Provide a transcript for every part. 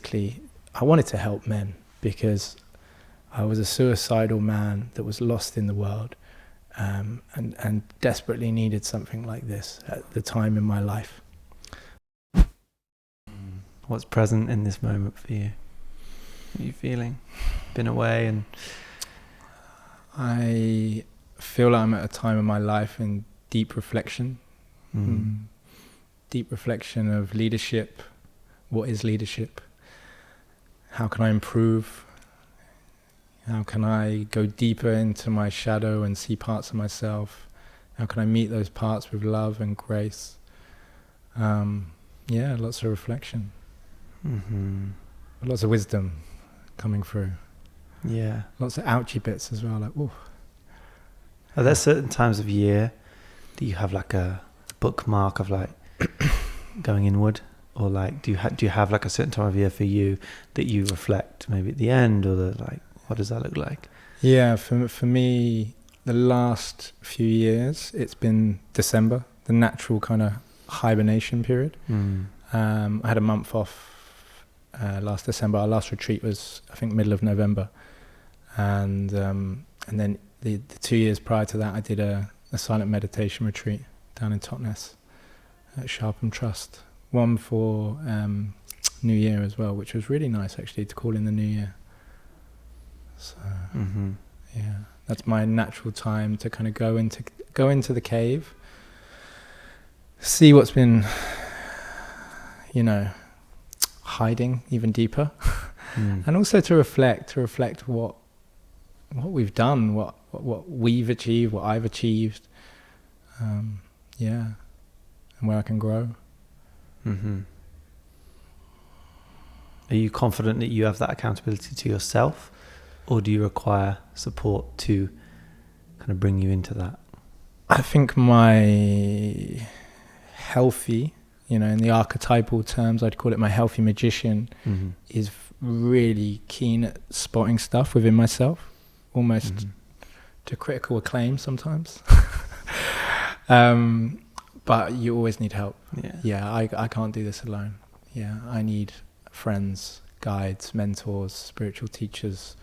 basically, I wanted to help men because I was a suicidal man that was lost in the world, and desperately needed something like this at the time in my life. What's present in this moment for you? What are you feeling? Been away and... I feel like I'm at a time in my life in deep reflection. Deep reflection of leadership. What is leadership? How can I improve? How can I go deeper into my shadow and see parts of myself? How can I meet those parts with love and grace? Lots of reflection. Lots of wisdom coming through. Yeah. Lots of ouchy bits as well, like, ooh. Are there certain times of year that you have like a bookmark of like going inward? Or like, do you have like a certain time of year for you that you reflect maybe at the end, or what does that look like? Yeah, for me, the last few years, it's been December, the natural kind of hibernation period. I had a month off last December. Our last retreat was, I think, middle of November. And then the 2 years prior to that, I did a silent meditation retreat down in Totnes at Sharpham Trust. One for New Year as well, which was really nice actually to call in the New Year. So yeah, that's my natural time to kind of go into the cave, see what's been, hiding even deeper, and also to reflect what we've done, what we've achieved, what I've achieved, and where I can grow. Are you confident that you have that accountability to yourself, or do you require support to kind of bring you into that? I think my healthy, in the archetypal terms, I'd call it my healthy magician, is really keen at spotting stuff within myself, almost to critical acclaim sometimes. But you always need help. I can't do this alone. I need friends, guides, mentors, spiritual teachers.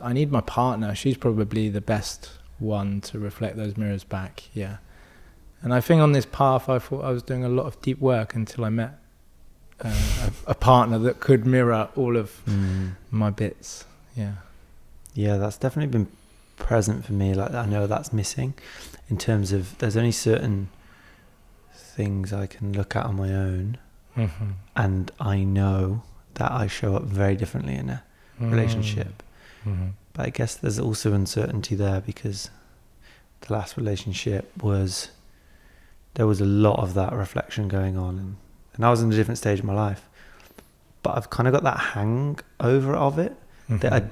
I need my partner. She's probably the best one to reflect those mirrors back. And I think on this path I thought I was doing a lot of deep work until I met a partner that could mirror all of my bits. That's definitely been present for me. Like, I know that's missing in terms of there's only certain things I can look at on my own, and I know that I show up very differently in a relationship. But I guess there's also uncertainty there because the last relationship there was a lot of that reflection going on, and I was in a different stage of my life, but I've kind of got that hangover of it that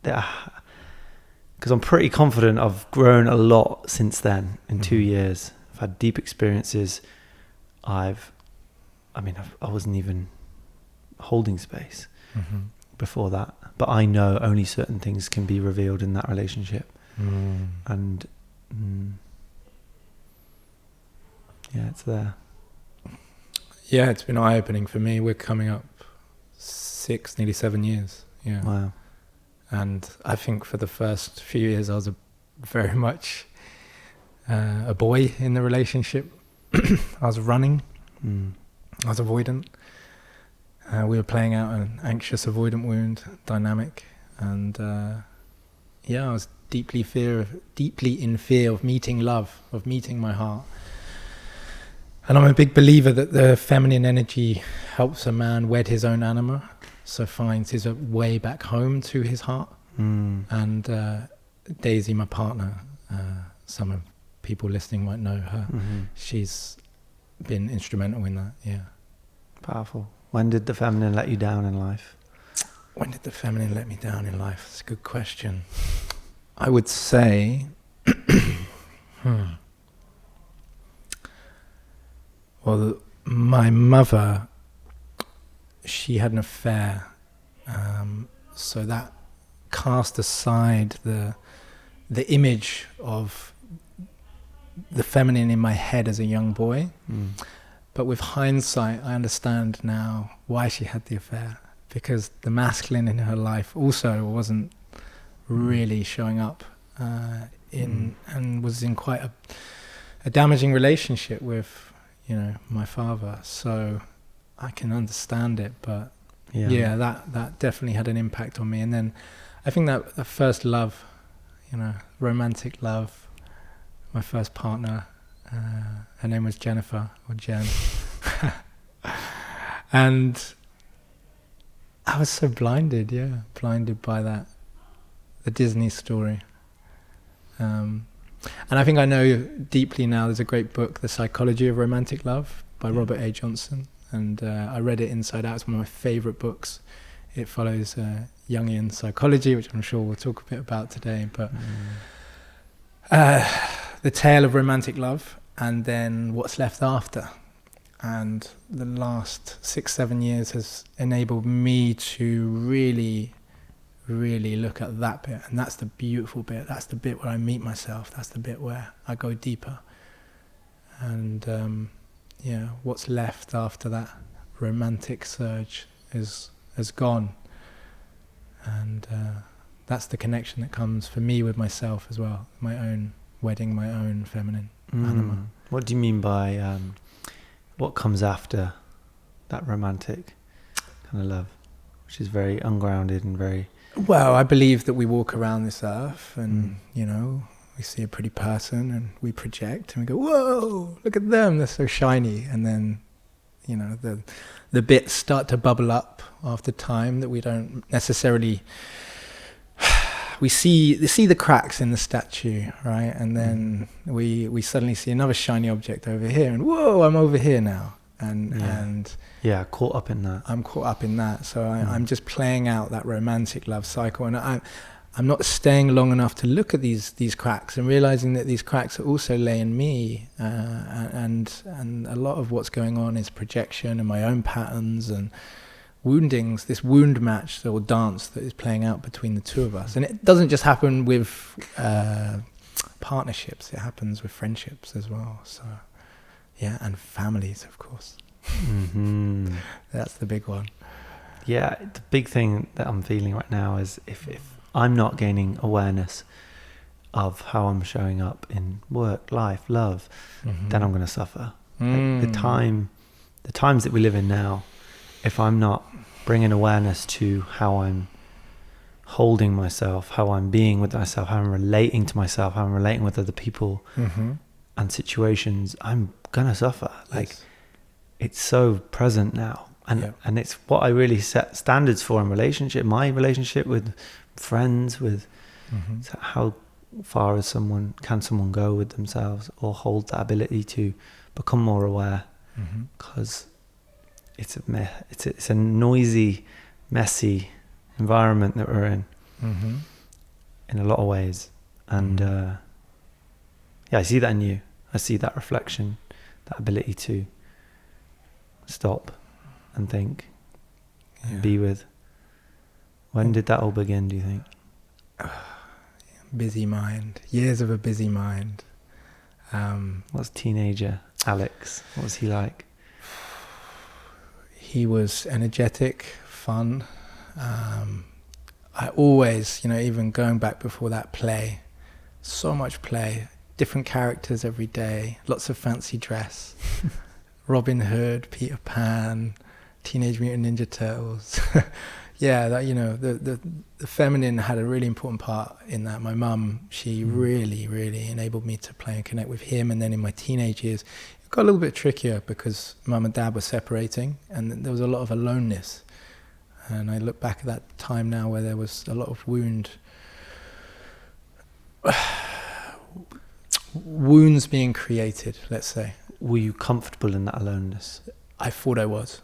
because I'm pretty confident I've grown a lot since then. In 2 years I've had deep experiences. I wasn't even holding space before that, but I know only certain things can be revealed in that relationship. And it's there. It's been eye-opening for me. We're coming up 6, nearly 7 years. Wow. And I think for the first few years I was very much a boy in the relationship. I was running. I was avoidant. We were playing out an anxious avoidant wound dynamic, and I was deeply in fear of meeting love, of meeting my heart. And I'm a big believer that the feminine energy helps a man wed his own anima, so finds his way back home to his heart. And Daisy, my partner, some of people listening might know her. She's been instrumental in that. Powerful. When did the feminine let you down in life? When did the feminine let me down in life? That's a good question. I would say well, my mother, she had an affair, so that cast aside the image of the feminine in my head as a young boy. But with hindsight, I understand now why she had the affair. because the masculine in her life also wasn't really showing up and was in quite a damaging relationship with, my father. So I can understand it, but that definitely had an impact on me. And then I think that the first love, romantic love, my first partner, her name was Jennifer, or Jen. And I was so blinded by that, the Disney story. And I think I know deeply now, there's a great book, The Psychology of Romantic Love by Robert A. Johnson. And I read it inside out. It's one of my favorite books. It follows Jungian psychology, which I'm sure we'll talk a bit about today. But the tale of romantic love, and then what's left after. And the last 6-7 years has enabled me to really, really look at that bit. And that's the beautiful bit. That's the bit where I meet myself. That's the bit where I go deeper. And what's left after that romantic surge has gone. And that's the connection that comes for me with myself as well. My own wedding, my own feminine anima. What do you mean by what comes after that romantic kind of love, which is very ungrounded and very... Well, I believe that we walk around this earth and, we see a pretty person and we project and we go, whoa, look at them, they're so shiny. And then, the bits start to bubble up after time that we don't necessarily... We see the cracks in the statue, right? And then we suddenly see another shiny object over here, and whoa, I'm over here now. And caught up in that. I'm caught up in that. So I'm just playing out that romantic love cycle, and I'm not staying long enough to look at these cracks and realizing that these cracks are also lay in me, and a lot of what's going on is projection and my own patterns and woundings, this wound match or dance that is playing out between the two of us. And it doesn't just happen with partnerships, it happens with friendships as well. So and families, of course. That's the big one. The big thing that I'm feeling right now is if I'm not gaining awareness of how I'm showing up in work, life, love, then I'm going to suffer. Like the times that we live in now, if I'm not bringing awareness to how I'm holding myself, how I'm being with myself, how I'm relating to myself, how I'm relating with other people and situations, I'm gonna suffer. It's so present now, and it's what I really set standards for in relationship. My relationship with friends, with so how far can someone go with themselves, or hold that ability to become more aware, because it's a noisy, messy environment that we're in a lot of ways. And I see that in you. I see that reflection, that ability to stop and think and be with. When did that all begin, do you think? Busy mind, years of a busy mind. What's teenager Alex? What was he like? He was energetic, fun. I always, even going back before that, play. So much play. Different characters every day. Lots of fancy dress. Robin Hood, Peter Pan, Teenage Mutant Ninja Turtles. The feminine had a really important part in that. My mum, she really, really enabled me to play and connect with him. And then in my teenage years, it got a little bit trickier because mum and dad were separating, and there was a lot of aloneness. And I look back at that time now where there was a lot of wounds being created, let's say. Were you comfortable in that aloneness? I thought I was.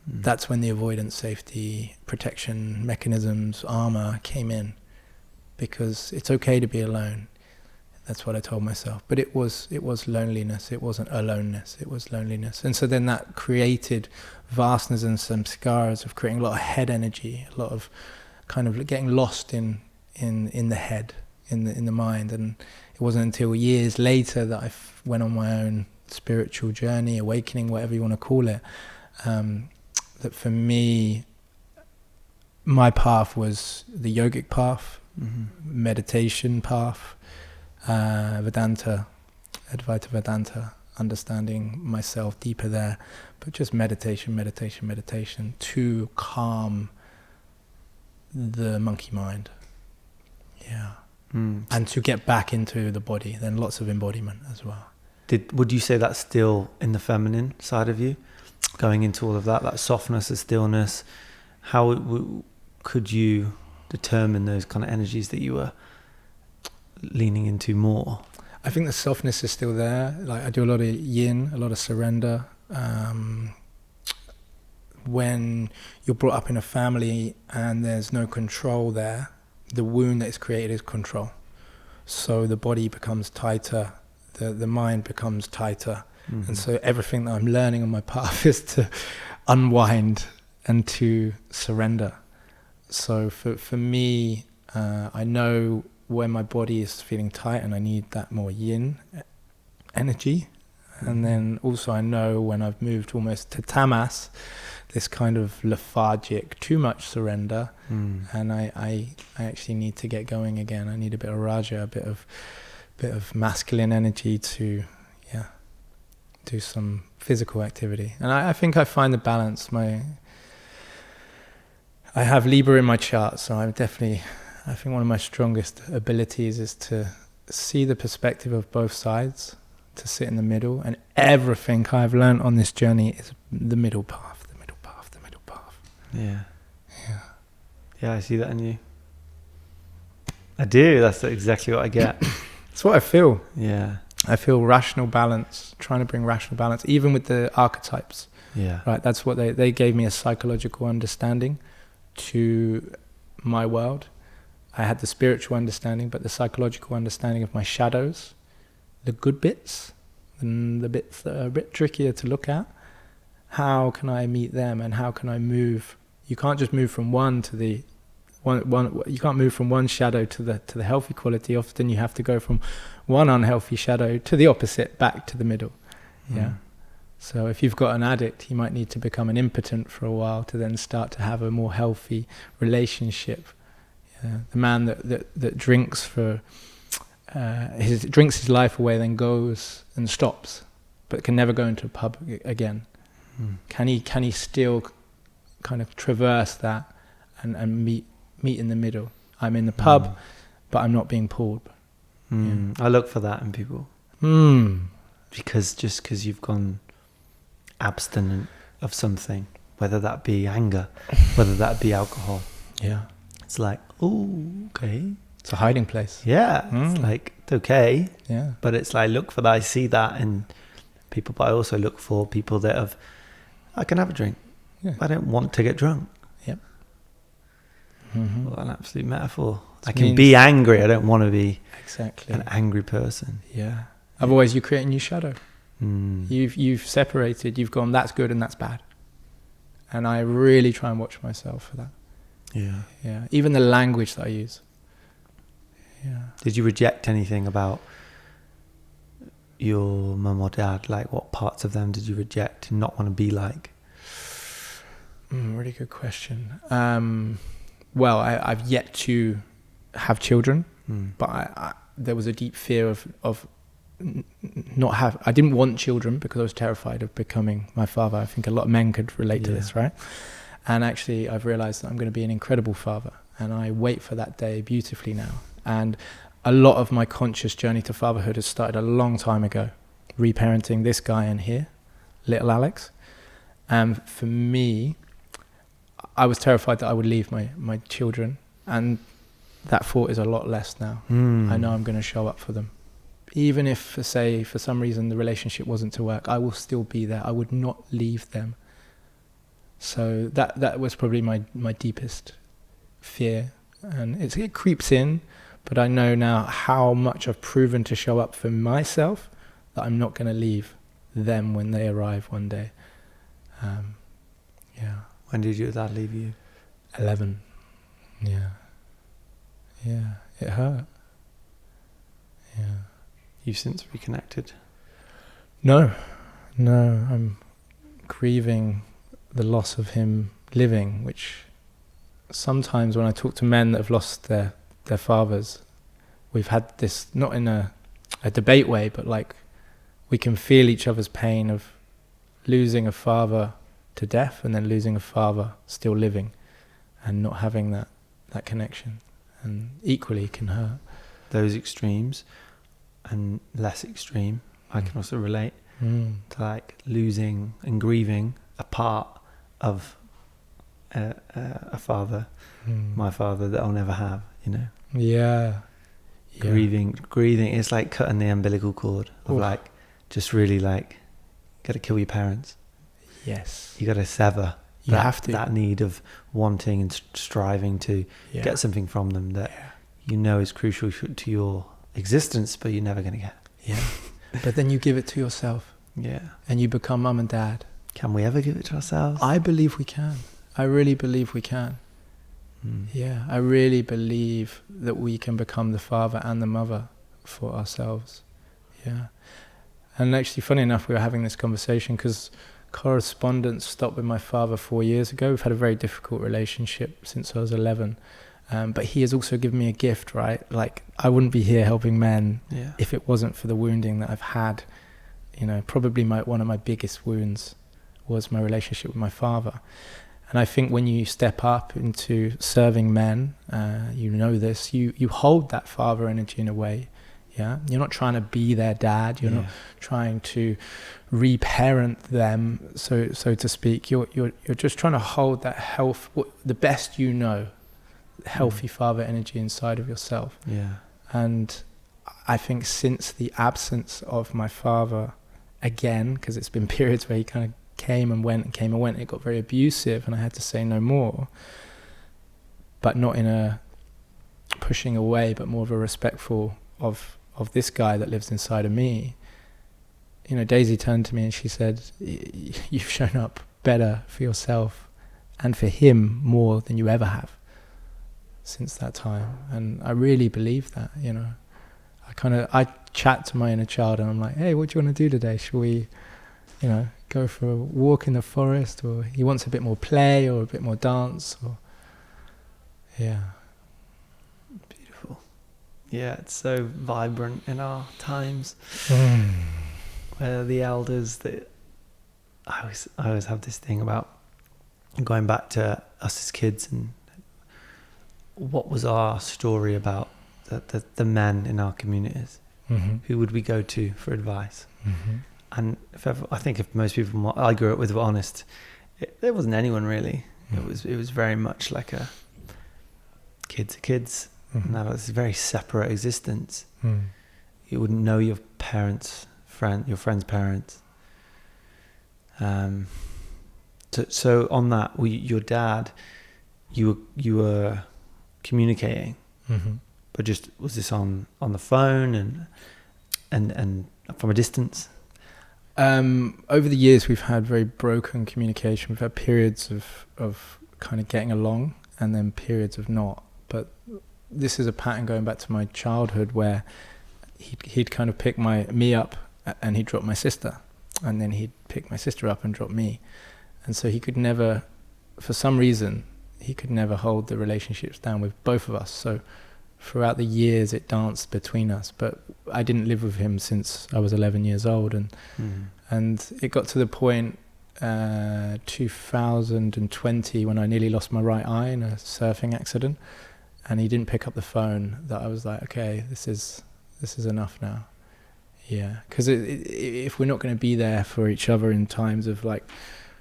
That's when the avoidance, safety, protection mechanisms, armor came in, because it's okay to be alone. That's what I told myself. But it was loneliness. It wasn't aloneness. It was loneliness. And so then that created vastness and some scars of creating a lot of head energy, a lot of kind of getting lost in the head, in the mind. And it wasn't until years later that I went on my own spiritual journey, awakening, whatever you want to call it, that for me, my path was the yogic path, Mm-hmm. meditation path, Vedanta, Advaita Vedanta, understanding myself deeper there, but just meditation to calm the monkey mind. Yeah. And to get back into the body, then lots of embodiment as well. Would you say that's still in the feminine side of you, going into all of that softness, the stillness? How could you determine those kind of energies that you were leaning into more? I think the softness is still there. Like I do a lot of yin, a lot of surrender. When you're brought up in a family and there's no control there, the wound that is created is control. So the body becomes tighter, the mind becomes tighter. Mm-hmm. And so everything that I'm learning on my path is to unwind and to surrender. So for me, I know when my body is feeling tight and I need that more yin energy. Mm-hmm. And then also I know when I've moved almost to tamas, this kind of lethargic, too much surrender, and I actually need to get going again. I need a bit of raja, a bit of masculine energy to do some physical activity. And I think I find the balance. I have Libra in my chart, so I think one of my strongest abilities is to see the perspective of both sides, to sit in the middle, and everything I've learned on this journey is the middle path. Yeah. Yeah, I see that in you. I do. That's exactly what I get. That's what I feel. Yeah. I feel rational balance, trying to bring rational balance, even with the archetypes. Yeah. Right. That's what they gave me, a psychological understanding to my world. I had the spiritual understanding, but the psychological understanding of my shadows, the good bits, and the bits that are a bit trickier to look at. How can I meet them, and how can I move? You can't just move from one to the one. You can't move from one shadow to the healthy quality. Often you have to go from one unhealthy shadow to the opposite, back to the middle. Yeah. So if you've got an addict, you might need to become an impotent for a while to then start to have a more healthy relationship. Yeah. The man that drinks drinks his life away, then goes and stops, but can never go into a pub again. Can he still kind of traverse that and meet in the middle? I'm in the pub, but I'm not being pulled. Yeah. I look for that in people. Because you've gone abstinent of something, whether that be anger, whether that be alcohol. Yeah. It's like, oh, okay. It's a hiding place. Yeah. It's like, it's okay. Yeah. But it's like, look for that. I see that in people, but I also look for people that I can have a drink. Yeah. I don't want to get drunk. Yep. What an absolute metaphor. I can be angry. I don't want to be an angry person. Yeah. Otherwise, you create a new shadow. You've separated. You've gone, that's good and that's bad. And I really try and watch myself for that. Yeah. Yeah. Even the language that I use. Yeah. Did you reject anything about your mum or dad? Like, what parts of them did you reject and not want to be like? Really good question. Well, I've yet to have children, but there was a deep fear of not have. I didn't want children because I was terrified of becoming my father. I think a lot of men could relate to this, right? And actually, I've realized that I'm going to be an incredible father, and I wait for that day beautifully now. And a lot of my conscious journey to fatherhood has started a long time ago, reparenting this guy in here, little Alex. And for me, I was terrified that I would leave my children, and that thought is a lot less now. I know I'm going to show up for them. Even if, say, for some reason the relationship wasn't to work, I will still be there. I would not leave them. So that was probably my deepest fear. And it creeps in, but I know now how much I've proven to show up for myself that I'm not going to leave them when they arrive one day. Yeah. When did your dad leave you? 11. Yeah. Yeah. It hurt. Yeah. You've since reconnected? No. I'm grieving the loss of him living, which sometimes when I talk to men that have lost their fathers, we've had this, not in a debate way, but like we can feel each other's pain of losing a father to death and then losing a father still living and not having that connection, and equally can hurt. Those extremes and less extreme, I can also relate to like losing and grieving a part of a father, my father, that I'll never have, you know. Yeah. Grieving, it's like cutting the umbilical cord of like, just really like, got to kill your parents. Yes. You got to sever that need of wanting and striving to get something from them that you know is crucial to your existence, but you're never going to get. Yeah. But then you give it to yourself. Yeah. And you become mum and dad. Can we ever give it to ourselves? I believe we can. I really believe we can. Yeah, I really believe that we can become the father and the mother for ourselves. Yeah. And actually, funny enough, we were having this conversation because correspondence stopped with my father 4 years ago. We've had a very difficult relationship since I was 11. But he has also given me a gift, right? Like, I wouldn't be here helping men if it wasn't for the wounding that I've had. You know, probably one of my biggest wounds was my relationship with my father. And I think when you step up into serving men, you know this, you hold that father energy in a way. Yeah, you're not trying to be their dad. You're not trying to reparent them, so to speak. You're just trying to hold that the best you know, healthy father energy inside of yourself. Yeah. And I think since the absence of my father again, because it's been periods where he kind of came and went, it got very abusive and I had to say no more, but not in a pushing away, but more of a respectful of this guy that lives inside of me. You know, Daisy turned to me and she said, you've shown up better for yourself and for him more than you ever have since that time. And I really believe that, you know. I chat to my inner child and I'm like, hey, what do you want to do today? Shall we, you know, go for a walk in the forest? Or he wants a bit more play or a bit more dance, or Beautiful. Yeah, it's so vibrant in our times where the elders, that I always have this thing about going back to us as kids and what was our story about the men in our communities. Who would we go to for advice? And I think if most people I grew up with were honest, there wasn't anyone really. It was very much like a kids are kids. Now it's a very separate existence. You wouldn't know your parents, your friend's parents. So on that, your dad, you were communicating, but just was this on the phone and from a distance? Over the years, we've had very broken communication. We've had periods of kind of getting along and then periods of not. But this is a pattern going back to my childhood where he'd kind of pick me up and he'd drop my sister, and then he'd pick my sister up and drop me. And so he could never, for some reason, hold the relationships down with both of us. So throughout the years it danced between us, but I didn't live with him since I was 11 years old, and it got to the point 2020 when I nearly lost my right eye in a surfing accident, and he didn't pick up the phone, that I was like, okay, this is enough now. Yeah, because if we're not going to be there for each other in times of like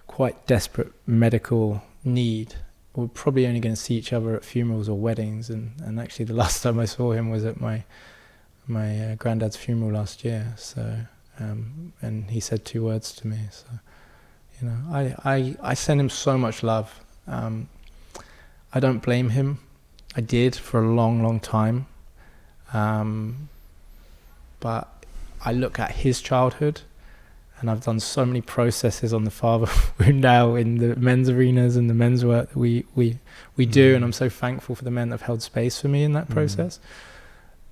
quite desperate medical need, we're probably only going to see each other at funerals or weddings. And actually the last time I saw him was at my granddad's funeral last year. So, and he said 2 words to me. So, you know, I send him so much love. I don't blame him. I did for a long, long time. But I look at his childhood, and I've done so many processes on the father wound now in the men's arenas and the men's work that we do, and I'm so thankful for the men that have held space for me in that process.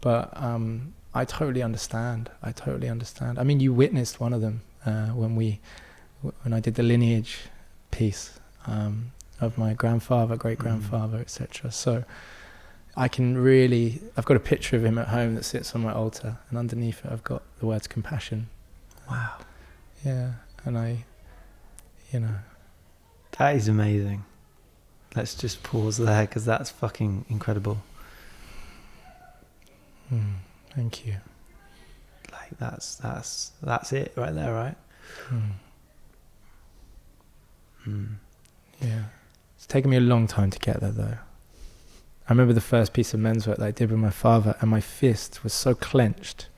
But I totally understand. I mean, you witnessed one of them when I did the lineage piece. of my grandfather, great-grandfather, etc. So I've got a picture of him at home that sits on my altar, and underneath it I've got the words compassion. Wow. Yeah, and that is amazing. Let's just pause there, because that's fucking incredible. Thank you. Like that's it right there, right? Yeah. It's taken me a long time to get there, though. I remember the first piece of men's work that I did with my father, and my fist was so clenched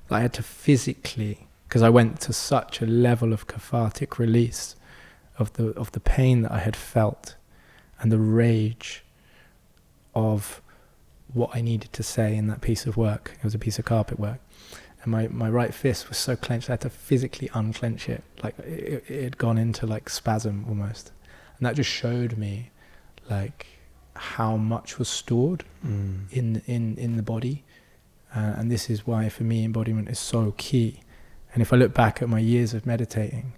that I had to physically, because I went to such a level of cathartic release of the pain that I had felt and the rage of what I needed to say in that piece of work. It was a piece of carpet work. And my right fist was so clenched I had to physically unclench it. Like it had gone into like spasm almost. And that just showed me like how much was stored in the body. And this is why for me embodiment is so key. And if I look back at my years of meditating,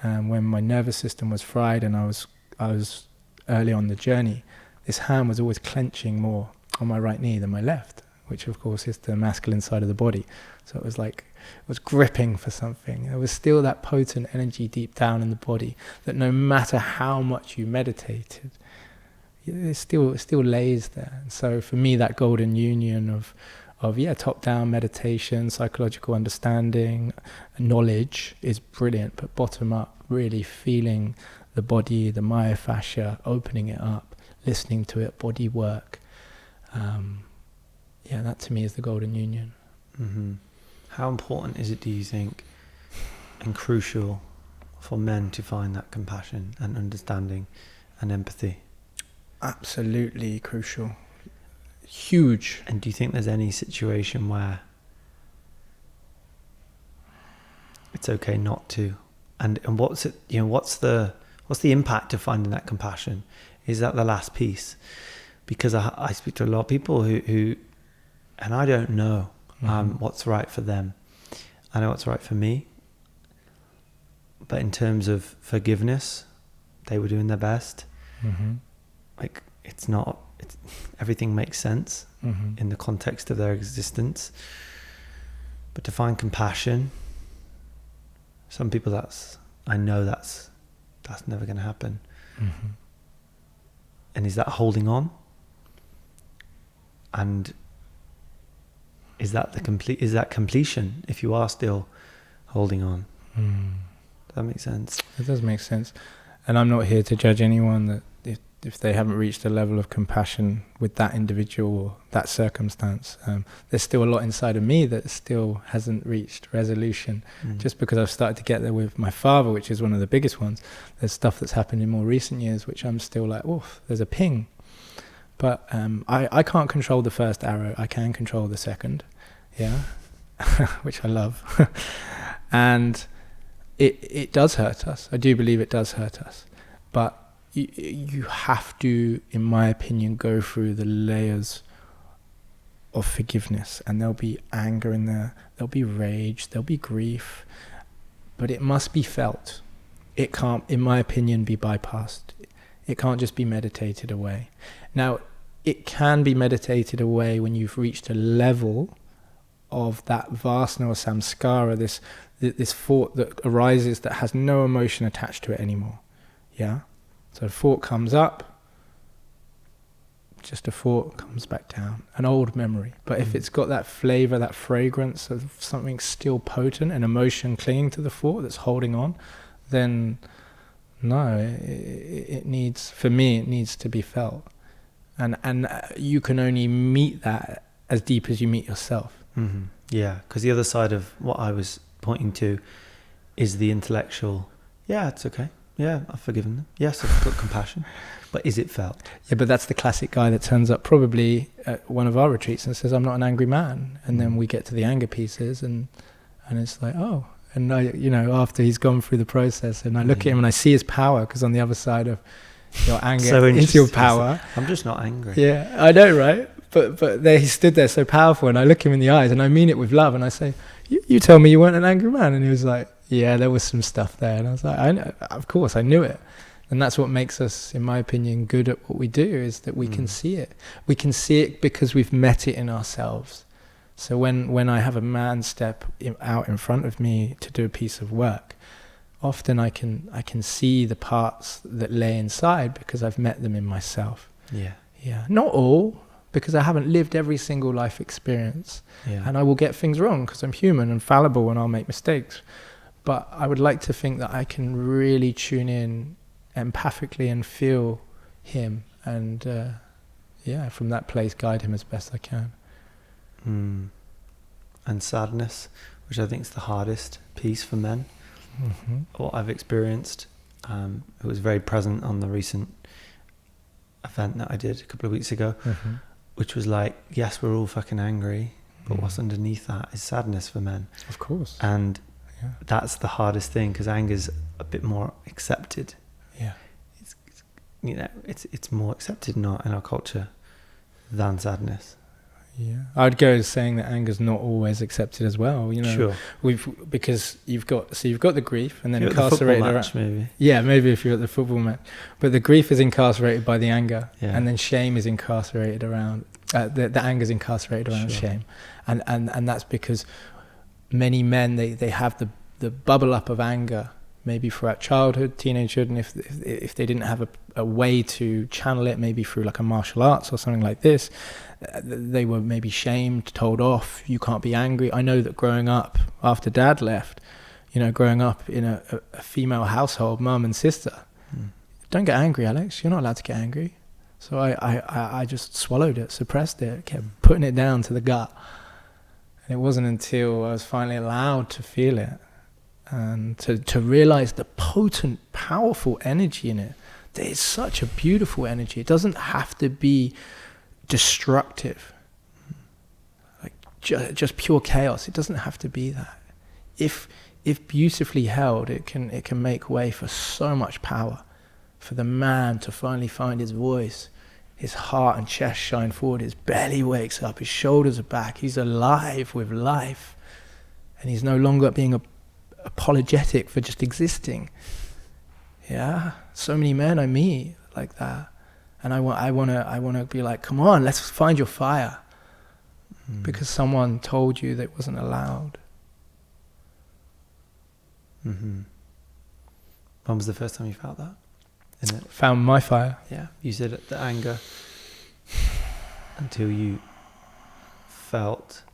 when my nervous system was fried and I was early on the journey, this hand was always clenching more on my right knee than my left, which of course is the masculine side of the body. So it was like, it was gripping for something. There was still that potent energy deep down in the body that no matter how much you meditated, it still lays there. And so for me, that golden union of top-down meditation, psychological understanding, knowledge is brilliant, but bottom-up, really feeling the body, the myofascia, opening it up, listening to it, body work. That to me is the golden union. Mm-hmm. How important is it, do you think, and crucial for men to find that compassion and understanding and empathy? Absolutely crucial. Huge. And do you think there's any situation where it's okay not to? And what's it? What's the impact of finding that compassion? Is that the last piece? Because I speak to a lot of people who and I don't know what's right for them. I know what's right for me. But in terms of forgiveness, they were doing their best. Mm-hmm. Like everything makes sense in the context of their existence. But to find compassion, some people I know that's never going to happen. Mm-hmm. And is that holding on? And is that completion if you are still holding on? Does that make sense? It does make sense. And I'm not here to judge anyone that if they haven't reached a level of compassion with that individual or that circumstance. There's still a lot inside of me that still hasn't reached resolution. Just because I've started to get there with my father, which is one of the biggest ones. There's stuff that's happened in more recent years which I'm still like, oof, there's a ping. But I can't control the first arrow. I can control the second, which I love. And it does hurt us. I do believe it does hurt us. But you have to, in my opinion, go through the layers of forgiveness. And there'll be anger in there. There'll be rage. There'll be grief. But it must be felt. It can't, in my opinion, be bypassed. It can't just be meditated away. Now, it can be meditated away when you've reached a level of that vasana or samskara, this thought that arises that has no emotion attached to it anymore. Yeah? So a thought comes up, just a thought comes back down, an old memory. But if it's got that flavor, that fragrance of something still potent, an emotion clinging to the thought that's holding on, then no, it needs, for me, it needs to be felt. And you can only meet that as deep as you meet yourself. Mm-hmm. Yeah, because the other side of what I was pointing to is the intellectual, it's okay. Yeah, I've forgiven them. Yes, I've got compassion. But is it felt? Yeah, but that's the classic guy that turns up probably at one of our retreats and says, I'm not an angry man. And then we get to the anger pieces and it's like, oh. And I, after he's gone through the process and I look at him and I see his power, because on the other side of your anger so is your power. I'm just not angry. Yeah, I know, right? But there he stood there so powerful, and I look him in the eyes and I mean it with love, and I say, you told me you weren't an angry man. And he was like, yeah, there was some stuff there. And I was like, I know, of course I knew it. And that's what makes us, in my opinion, good at what we do, is that we can see it. We can see it because we've met it in ourselves. So when I have a man step out in front of me to do a piece of work, often I can see the parts that lay inside because I've met them in myself. Yeah. Yeah. Not all, because I haven't lived every single life experience. Yeah. And I will get things wrong because I'm human and fallible and I'll make mistakes. But I would like to think that I can really tune in empathically and feel him and, from that place guide him as best I can. And sadness, which I think is the hardest piece for men. What I've experienced, it was very present on the recent event that I did a couple of weeks ago, which was like, yes, we're all fucking angry, but what's underneath that is sadness for men. Of course. And that's the hardest thing, because anger's a bit more accepted. Yeah. It's more accepted in our culture than sadness. Yeah, I'd go as saying that anger's not always accepted as well. Sure. Because you've got the grief, and then you're incarcerated. At the match, maybe. Yeah, maybe if you're at the football match, but the grief is incarcerated by the anger, yeah. and then shame is incarcerated around the anger's incarcerated around shame, and that's because many men they have the bubble up of anger maybe throughout childhood, teenagehood, and if they didn't have a way to channel it, maybe through like a martial arts or something like this, they were maybe shamed, told off, you can't be angry. I know that growing up after dad left, growing up in a female household, mum and sister, don't get angry, Alex, you're not allowed to get angry. So I just swallowed it, suppressed it, kept putting it down to the gut. And it wasn't until I was finally allowed to feel it and to realize the potent, powerful energy in it. There's such a beautiful energy. It doesn't have to be destructive, like just pure chaos. It doesn't have to be that. If beautifully held, it can make way for so much power, for the man to finally find his voice, his heart and chest shine forward, his belly wakes up, his shoulders are back, he's alive with life, and he's no longer being apologetic for just existing. Yeah, so many men I meet like that, and I want to be like, come on, let's find your fire, because someone told you that it wasn't allowed. When was the first time you felt that? Found my fire. Yeah, you said the anger until you felt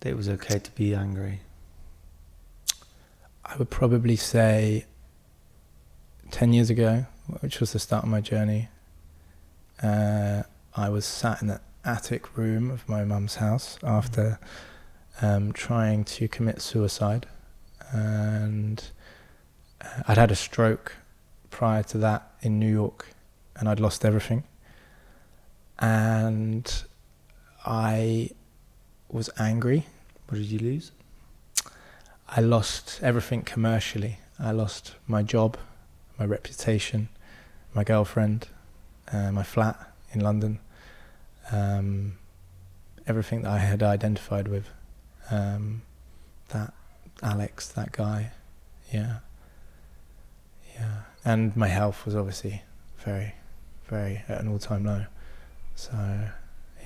that it was okay to be angry. I would probably say 10 years ago, which was the start of my journey. I was sat in the attic room of my mum's house after trying to commit suicide, and I'd had a stroke prior to that in New York, and I'd lost everything, and I was angry. What did you lose? I lost everything commercially. I lost my job, my reputation, my girlfriend, my flat in London, everything that I had identified with, that Alex, that guy, yeah. And my health was obviously very, very at an all-time low. So,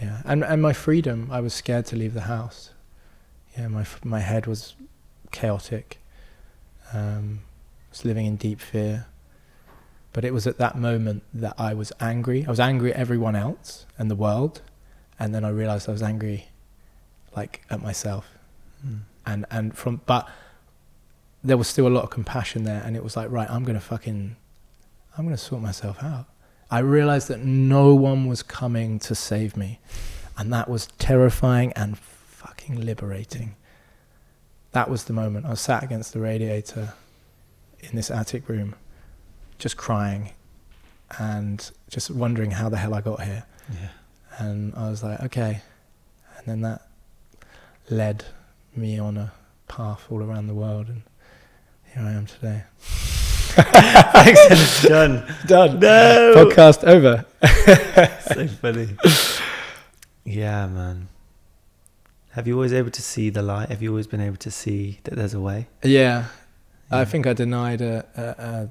yeah, and my freedom, I was scared to leave the house. Yeah, my head was chaotic. Was living in deep fear. But it was at that moment that I was angry. I was angry at everyone else and the world, and then I realized I was angry, like, at myself. But there was still a lot of compassion there, and it was like, right, I'm gonna sort myself out. I realized that no one was coming to save me, and that was terrifying and fucking liberating. That was the moment. I was sat against the radiator in this attic room, just crying and just wondering how the hell I got here. Yeah. And I was like, okay. And then that led me on a path all around the world, and here I am today. Thanks. Done. No. Podcast over. So funny. Yeah, man. Have you always able to see the light? Have you always been able to see that there's a way? Yeah. I think I denied a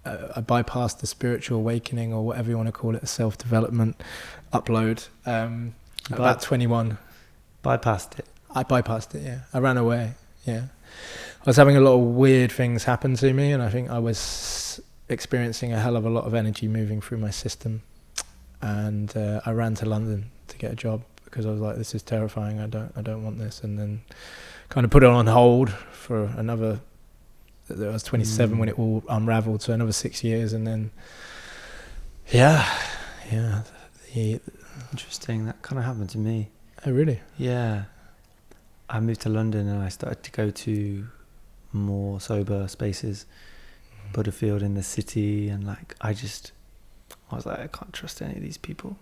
I bypassed the spiritual awakening, or whatever you want to call it, a self-development upload. About 21. Bypassed it. I bypassed it, yeah. I ran away, yeah. I was having a lot of weird things happen to me, and I think I was experiencing a hell of a lot of energy moving through my system. And I ran to London to get a job because I was like, this is terrifying. I don't want this. And then kind of put it on hold for another. I was 27 when it all unraveled, so another 6 years, and then Interesting. That kind of happened to me. Oh, really? Yeah. I moved to London and I started to go to more sober spaces, Butterfield in the city, and like I was like, I can't trust any of these people.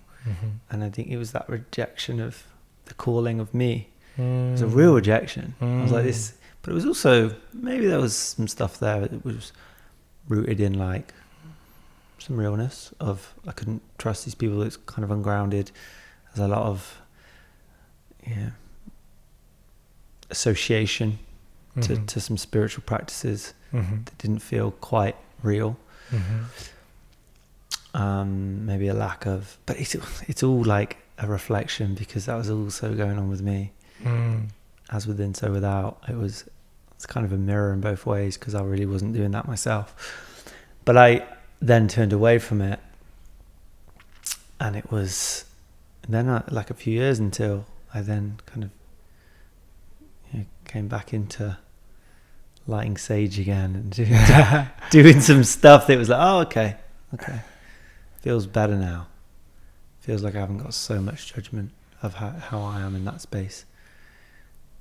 And I think it was that rejection of the calling of me. It was a real rejection. I was like this, but it was also, maybe there was some stuff there that was rooted in like some realness of I couldn't trust these people. It's kind of ungrounded. There's a lot of association to some spiritual practices that didn't feel quite real. Maybe a lack of, but it's all like a reflection, because that was also going on with me. As within, so without. It's kind of a mirror in both ways, because I really wasn't doing that myself. But I then turned away from it, and it was then like a few years until I then kind of came back into lighting sage again and doing some stuff that was like, oh, okay, feels better now. Feels like I haven't got so much judgment of how I am in that space.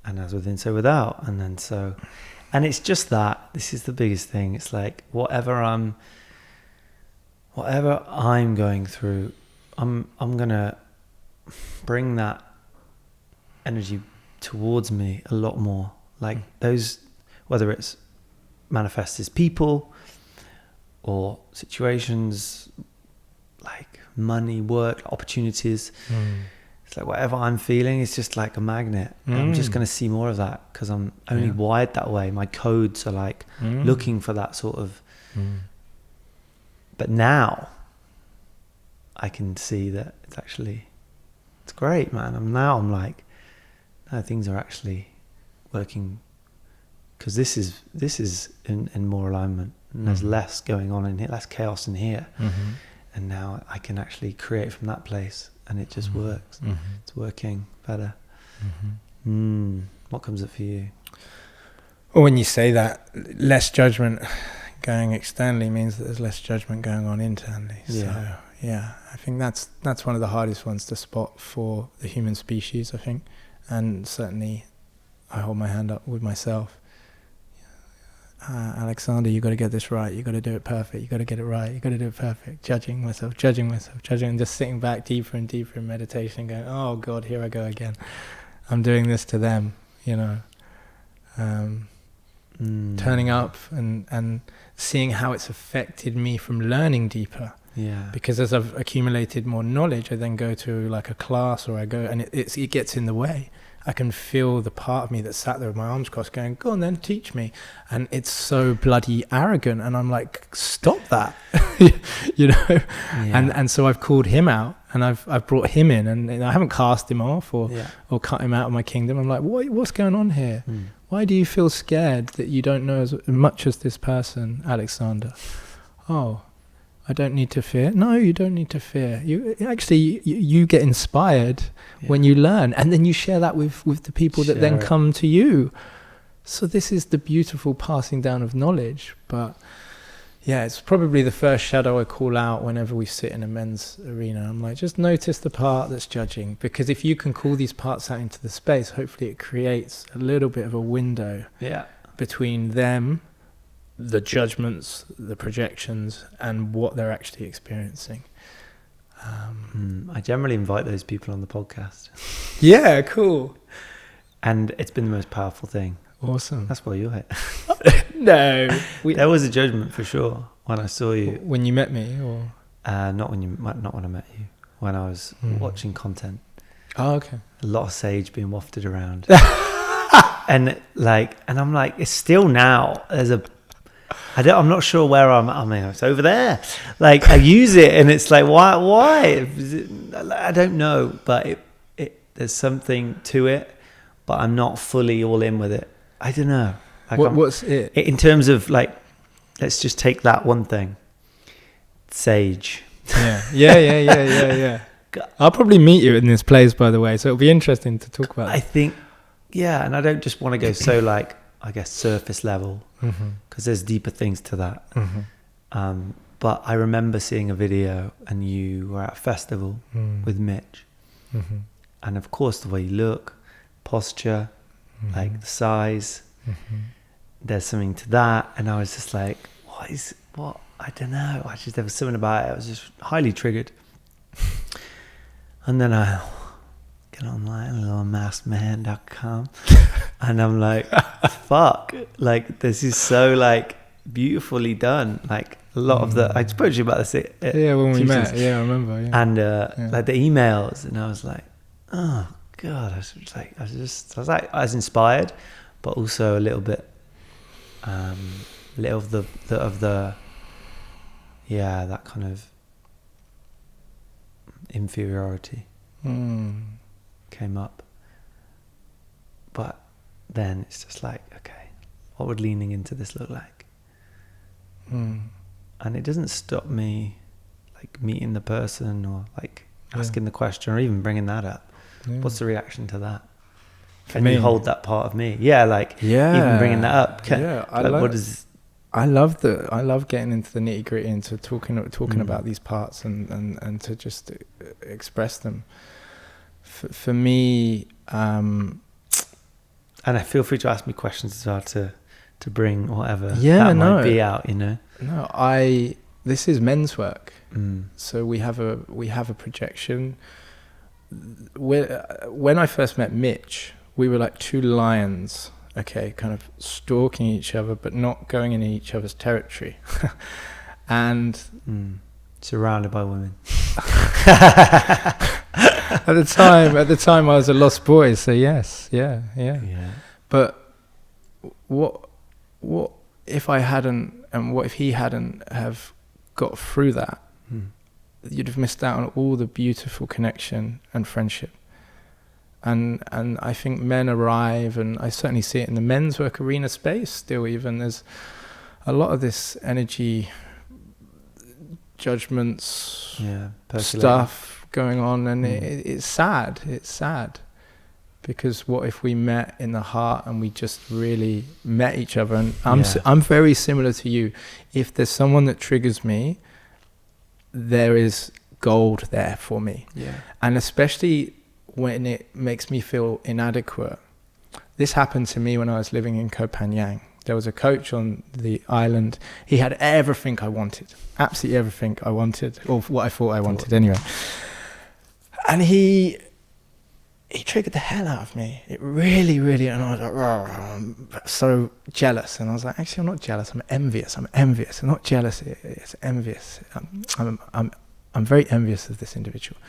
And as within, so without. And it's just that, this is the biggest thing. It's like whatever I'm going through, I'm gonna bring that energy towards me a lot more. Like those, whether it's manifest as people or situations like money, work, opportunities. It's like whatever I'm feeling, it's just like a magnet. I'm just going to see more of that, because I'm only wired that way. My codes are like looking for that sort of. But now I can see that it's great, man. I'm like, no, things are actually working, because this is in more alignment, and there's less going on in here, less chaos in here. And now I can actually create from that place, and it just works. It's working better. What comes up for you? Well, when you say that, less judgment going externally means that there's less judgment going on internally. So I think that's one of the hardest ones to spot for the human species, I think. And certainly I hold my hand up with myself. Alexander, you got to get this right. You got to do it perfect. You got to get it right. You got to do it perfect. Judging myself, and just sitting back deeper and deeper in meditation, going, "Oh God, here I go again. I'm doing this to them." Turning up and seeing how it's affected me from learning deeper. Yeah. Because as I've accumulated more knowledge, I then go to like a class, or I go, and it gets in the way. I can feel the part of me that sat there with my arms crossed going, go on then, teach me. And it's so bloody arrogant. And I'm like, stop that, Yeah. And so I've called him out, and I've brought him in, and I haven't cast him off or cut him out of my kingdom. I'm like, what's going on here? Why do you feel scared that you don't know as much as this person, Alexander? Oh, I don't need to fear. No, you don't need to fear. You get inspired when you learn, and then you share that with the people that then come to you. So this is the beautiful passing down of knowledge. But it's probably the first shadow I call out whenever we sit in a men's arena. I'm like, just notice the part that's judging, because if you can call these parts out into the space, hopefully it creates a little bit of a window between them, the judgments, the projections, and what they're actually experiencing. I generally invite those people on the podcast. Yeah, cool. And it's been the most powerful thing. Awesome. That's why you're here. No. There was a judgment for sure when I saw you. When you met me, or? Not when I met you. When I was watching content. Oh, okay. A lot of sage being wafted around. And I'm like, it's still now. I'm not sure where I mean, it's over there. Like, I use it, and it's like, why? I don't know, but there's something to it, but I'm not fully all in with it. I don't know. Like, what's it? In terms of, like, let's just take that one thing. Sage. Yeah. I'll probably meet you in this place, by the way, so it'll be interesting to talk about. I think, yeah, and I don't just want to go so, like, I guess, surface level, because there's deeper things to that. But I remember seeing a video, and you were at a festival with Mitch, and of course the way you look, posture, like the size, there's something to that. And I was just like, what? I don't know. There was something about it. I was just highly triggered. And then I get online, unmaskedman.com, and I'm like, fuck, like, this is so, like, beautifully done. Like, a lot of I spoke to you about this. When we met. Yeah, I remember. Yeah. And like the emails, and I was like, oh God, I was inspired, but also a little bit, little of the that kind of inferiority came up. But then it's just like, okay, what would leaning into this look like? And it doesn't stop me, like, meeting the person or, like, asking the question or even bringing that up. What's the reaction to that? Can you hold that part of me? Even bringing that up. I love getting into the nitty gritty, into talking about these parts and to just express them. For me, and I feel free to ask me questions as well to bring whatever might be out, you know. No, this is men's work. So we have a projection. When I first met Mitch, we were like two lions, kind of stalking each other, but not going in each other's territory. And surrounded by women. At the time I was a lost boy, so yes. But what if I hadn't, and what if he hadn't have got through that? You'd have missed out on all the beautiful connection and friendship. And I think men arrive, and I certainly see it in the men's work arena space still. Even there's a lot of this energy, judgments, stuff going on, and it's sad. It's sad, because what if we met in the heart and we just really met each other? And I'm very similar to you. If there's someone that triggers me, there is gold there for me. And especially when it makes me feel inadequate. This happened to me when I was living in Koh Phangan. There was a coach on the island. He had everything I wanted, absolutely everything I wanted, or what I thought I wanted anyway. And he triggered the hell out of me. It really, really, and I was like, I'm so jealous. And I was like, actually, I'm not jealous. I'm envious. I'm not jealous. It's envious. I'm very envious of this individual.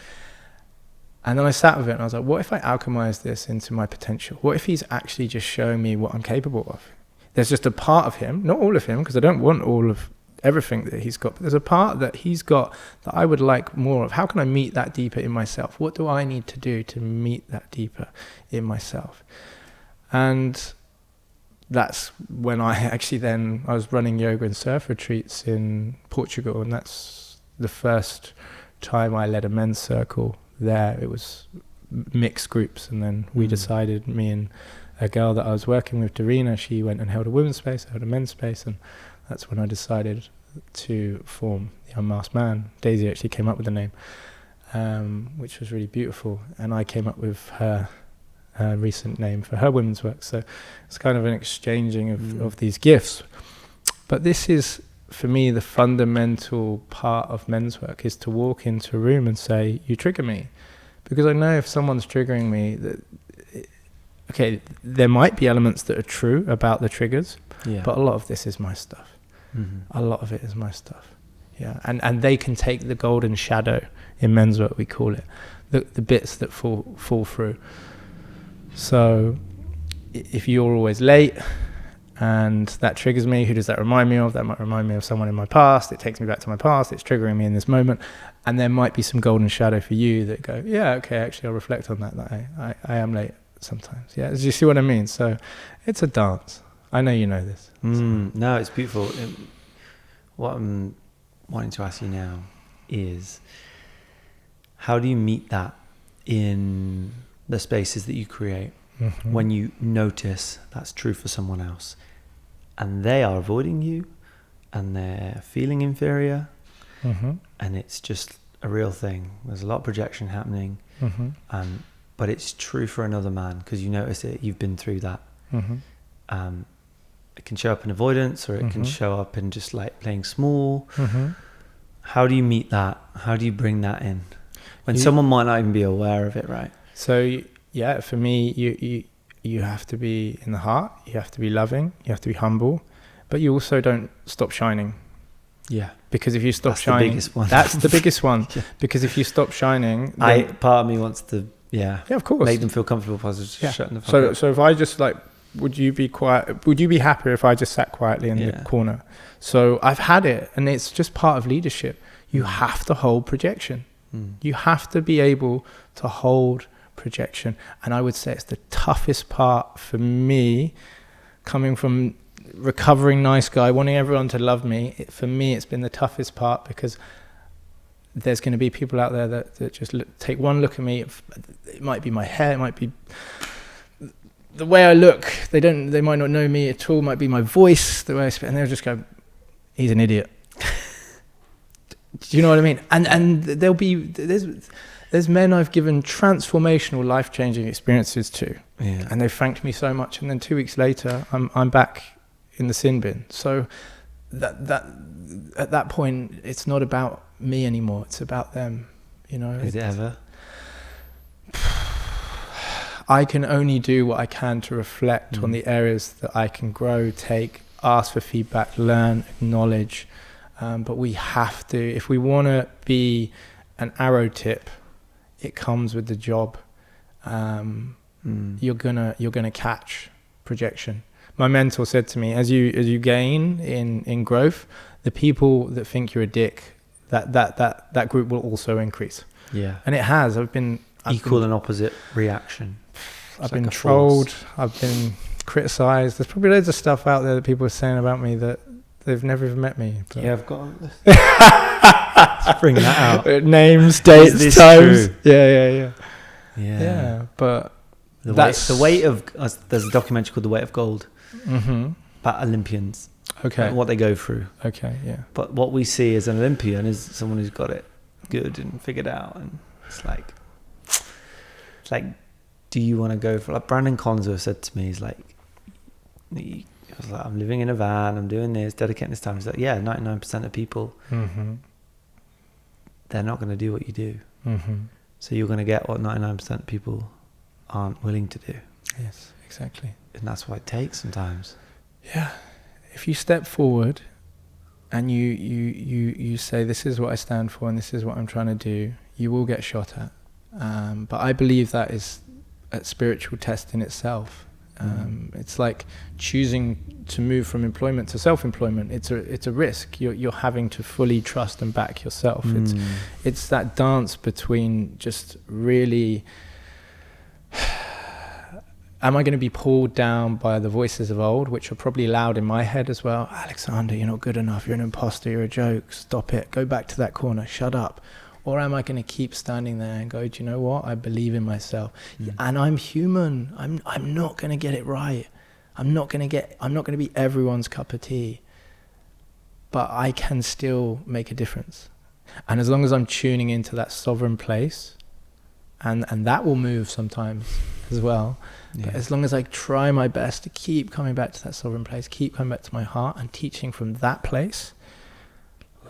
And then I sat with it, and I was like, what if I alchemize this into my potential? What if he's actually just showing me what I'm capable of? There's just a part of him, not all of him, because I don't want all of everything that he's got, but there's a part that he's got that I would like more of. How can I meet that deeper in myself? What do I need to do to meet that deeper in myself? And that's when I was running yoga and surf retreats in Portugal, and that's the first time I led a men's circle there. It was mixed groups, and then we decided, me and a girl that I was working with, Darina, she went and held a women's space, I held a men's space, and that's when I decided to form the UnMasked Man. Daisy actually came up with the name, which was really beautiful, and I came up with her recent name for her women's work. So it's kind of an exchanging of these gifts. But this is, for me, the fundamental part of men's work, is to walk into a room and say, you trigger me. Because I know if someone's triggering me, there might be elements that are true about the triggers, but a lot of this is my stuff. A lot of it is my stuff. And they can take the golden shadow, in men's work we call it, the bits that fall through. So if you're always late, and that triggers me. Who does that remind me of? That might remind me of someone in my past. It takes me back to my past. It's triggering me in this moment. And there might be some golden shadow for you that go, yeah, okay, actually I'll reflect on that I am late sometimes. Yeah, do you see what I mean? So it's a dance. I know you know this. No, it's beautiful. What I'm wanting to ask you now is, how do you meet that in the spaces that you create when you notice that's true for someone else and they are avoiding you and they're feeling inferior and it's just a real thing? There's a lot of projection happening, but it's true for another man because you notice it, you've been through that. It can show up in avoidance, or it can show up in just like playing small. How do you meet that? How do you bring that in when someone might not even be aware of it, right? So yeah, for me, you have to be in the heart, you have to be loving, you have to be humble, but you also don't stop shining. Yeah. Because if you stop shining, the biggest one. That's the biggest one. Yeah. Because if you stop shining, part of me wants to, of course, make them feel comfortable by just shutting the fuck up. So if I just like, would you be quiet? Would you be happier if I just sat quietly in the corner? So I've had it, and it's just part of leadership. You have to hold projection. You have to be able to hold projection. And I would say it's the toughest part for me, coming from recovering nice guy, wanting everyone to love me. For me, it's been the toughest part because there's going to be people out there that just take one look at me. It might be my hair, it might be the way I look. They might not know me at all. It might be my voice, the way I speak, and they'll just go, "He's an idiot." Do you know what I mean? And there's men I've given transformational, life-changing experiences to, and they've thanked me so much. And then 2 weeks later, I'm back in the sin bin. So that at that point, it's not about me anymore. It's about them. You know. Is it ever? I can only do what I can to reflect on the areas that I can grow, ask for feedback, learn, acknowledge. But we have to, if we want to be an arrow tip, it comes with the job. You're gonna catch projection. My mentor said to me, as you gain in growth, the people that think you're a dick, that group will also increase. Yeah, and it has. I've been equal and opposite reaction. I've been trolled. I've been criticised. There's probably loads of stuff out there that people are saying about me that they've never even met me. But. Yeah, I've got. Let's bring that out. Names, dates, times. True? Yeah. But the weight of. There's a documentary called "The Weight of Gold" about Olympians. Okay. What they go through. Okay. Yeah. But what we see as an Olympian is someone who's got it good and figured out, and it's like. Do you want to go for, like Brandon Conzo said to me, he's like, I'm living in a van, I'm doing this, dedicating this time. He's like, 99% of people, they're not going to do what you do. So you're going to get what 99% of people aren't willing to do. Yes, exactly. And that's what it takes sometimes. Yeah. If you step forward and you say, this is what I stand for and this is what I'm trying to do, you will get shot at. But I believe that is a spiritual test in itself. It's like choosing to move from employment to self-employment. It's a risk. You're having to fully trust and back yourself. It's that dance between just really, am I going to be pulled down by the voices of old, which are probably loud in my head as well? Alexander, you're not good enough. You're an imposter. You're a joke. Stop it. Go back to that corner. Shut up. Or am I going to keep standing there and go, do you know what? I believe in myself. And I'm human. I'm not going to get it right. I'm not going to be everyone's cup of tea. But I can still make a difference. And as long as I'm tuning into that sovereign place, and that will move sometimes as well. Yeah. But as long as I try my best to keep coming back to that sovereign place, keep coming back to my heart and teaching from that place,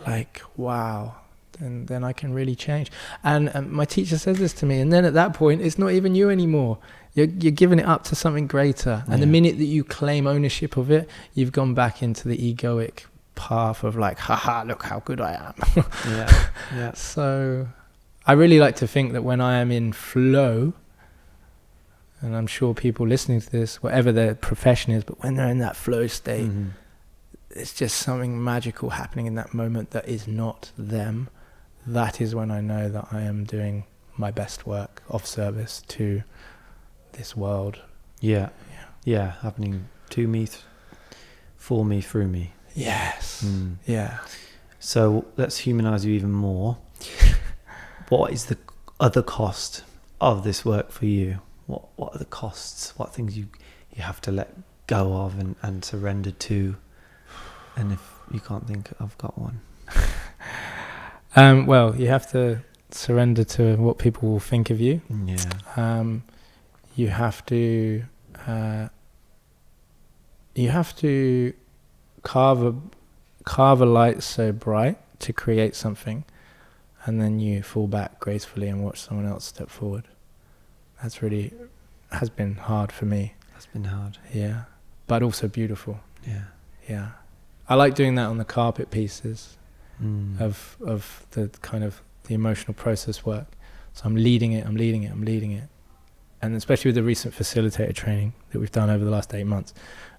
like, wow. And then I can really change. And my teacher says this to me, and then at that point, it's not even you anymore. You're giving it up to something greater. And the minute that you claim ownership of it, you've gone back into the egoic path of like, haha, look how good I am. So I really like to think that when I am in flow, and I'm sure people listening to this, whatever their profession is, but when they're in that flow state, it's just something magical happening in that moment that is not them. That is when I know that I am doing my best work of service to this world. Yeah, happening to me, for me, through me. Yes. Yeah. So let's humanize you even more. What is the other cost of this work for you? What are the costs? What things you have to let go of and surrender to? And if you can't think, I've got one. Well, you have to surrender to what people will think of you. Yeah. You have to carve a light so bright to create something, and then you fall back gracefully and watch someone else step forward. That's really has been hard for me. That's been hard. Yeah, but also beautiful. Yeah. I like doing that on the carpet pieces of the kind of the emotional process work. So I'm leading it, and especially with the recent facilitator training that we've done over the last 8 months.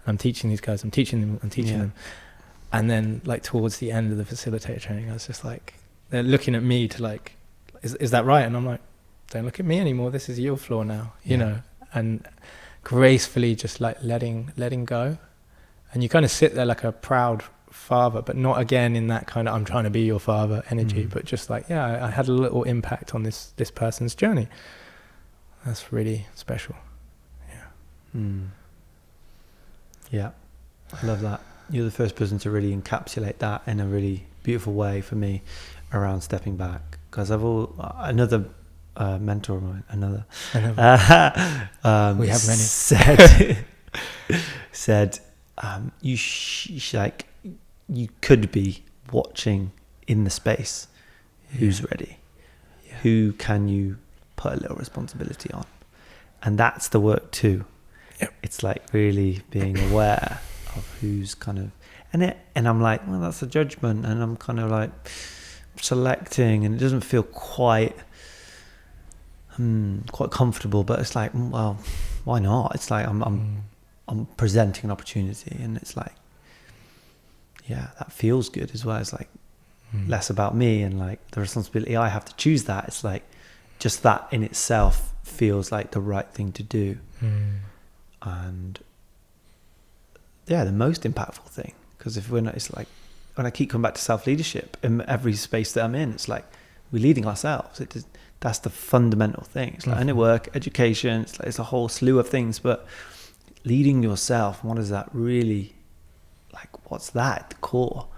I'm teaching these guys. I'm teaching them. And then, like, towards the end of the facilitator training, I was just like, they're looking at me to like, is that right? And I'm like, don't look at me anymore. This is your floor now, you know. And gracefully just like letting go. And you kind of sit there like a proud father, but not again in that kind of I'm trying to be your father energy, but just like, I had a little impact on this person's journey. That's really special. Yeah, I love that. You're the first person to really encapsulate that in a really beautiful way for me around stepping back, because I've another mentor of mine, we have many, said you could be watching in the space who's ready, who can you put a little responsibility on, and that's the work too. It's like really being aware of who's kind of and I'm like, well, that's a judgment, and I'm kind of like selecting, and it doesn't feel quite comfortable, but it's like, well, why not? It's like I'm presenting an opportunity, and it's like, that feels good as well. It's like less about me and like the responsibility I have to choose that. It's like just that in itself feels like the right thing to do. And the most impactful thing, because it's like when I keep coming back to self-leadership in every space that I'm in, it's like we're leading ourselves. That's the fundamental thing. It's like inner work, education, it's a whole slew of things, but leading yourself, what is that really like? What's that at the core?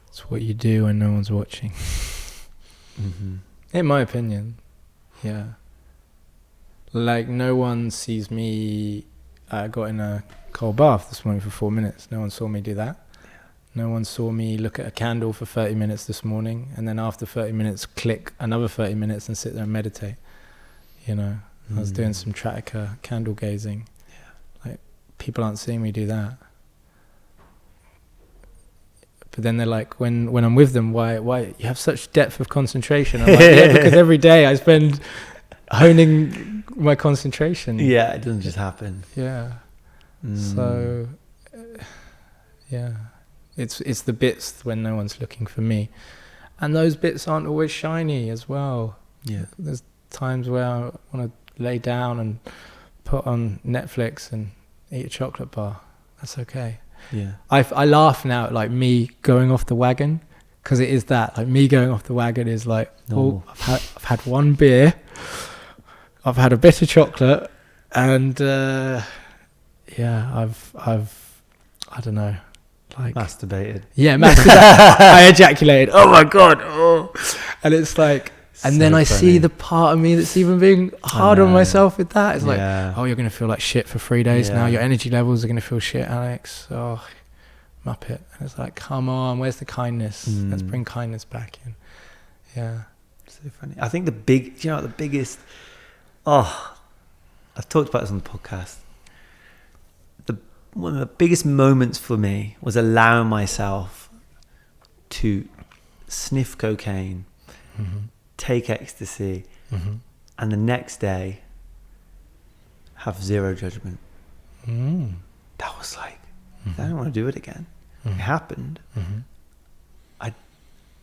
It's what you do when no one's watching. In my opinion, like no one sees me. I got in a cold bath this morning for 4 minutes. No one saw me do that. No one saw me look at a candle for 30 minutes this morning, and then after 30 minutes click another 30 minutes and sit there and meditate. I was doing some Tratica candle gazing. Like, people aren't seeing me do that. But then they're like, when I'm with them, why you have such depth of concentration? I'm like, because every day I spend honing my concentration. It doesn't just happen. So it's the bits when no one's looking for me, and those bits aren't always shiny as well. There's times where I want to lay down and put on Netflix and eat a chocolate bar. That's okay. I laugh now at like me going off the wagon, because it is that, like, me going off the wagon is like, I've had one beer, I've had a bit of chocolate, and I've I don't know, like masturbated. I ejaculated. Oh my god! And it's like, and so then I see the part of me that's even being hard on myself with that. It's like, you're going to feel like shit for 3 days now. Your energy levels are going to feel shit, Alex. Oh, Muppet. And it's like, come on, where's the kindness? Let's bring kindness back in. So funny. I think the biggest, I've talked about this on the podcast. One of the biggest moments for me was allowing myself to sniff cocaine, take ecstasy, and the next day have zero judgment. That was like, I don't want to do it again. It happened.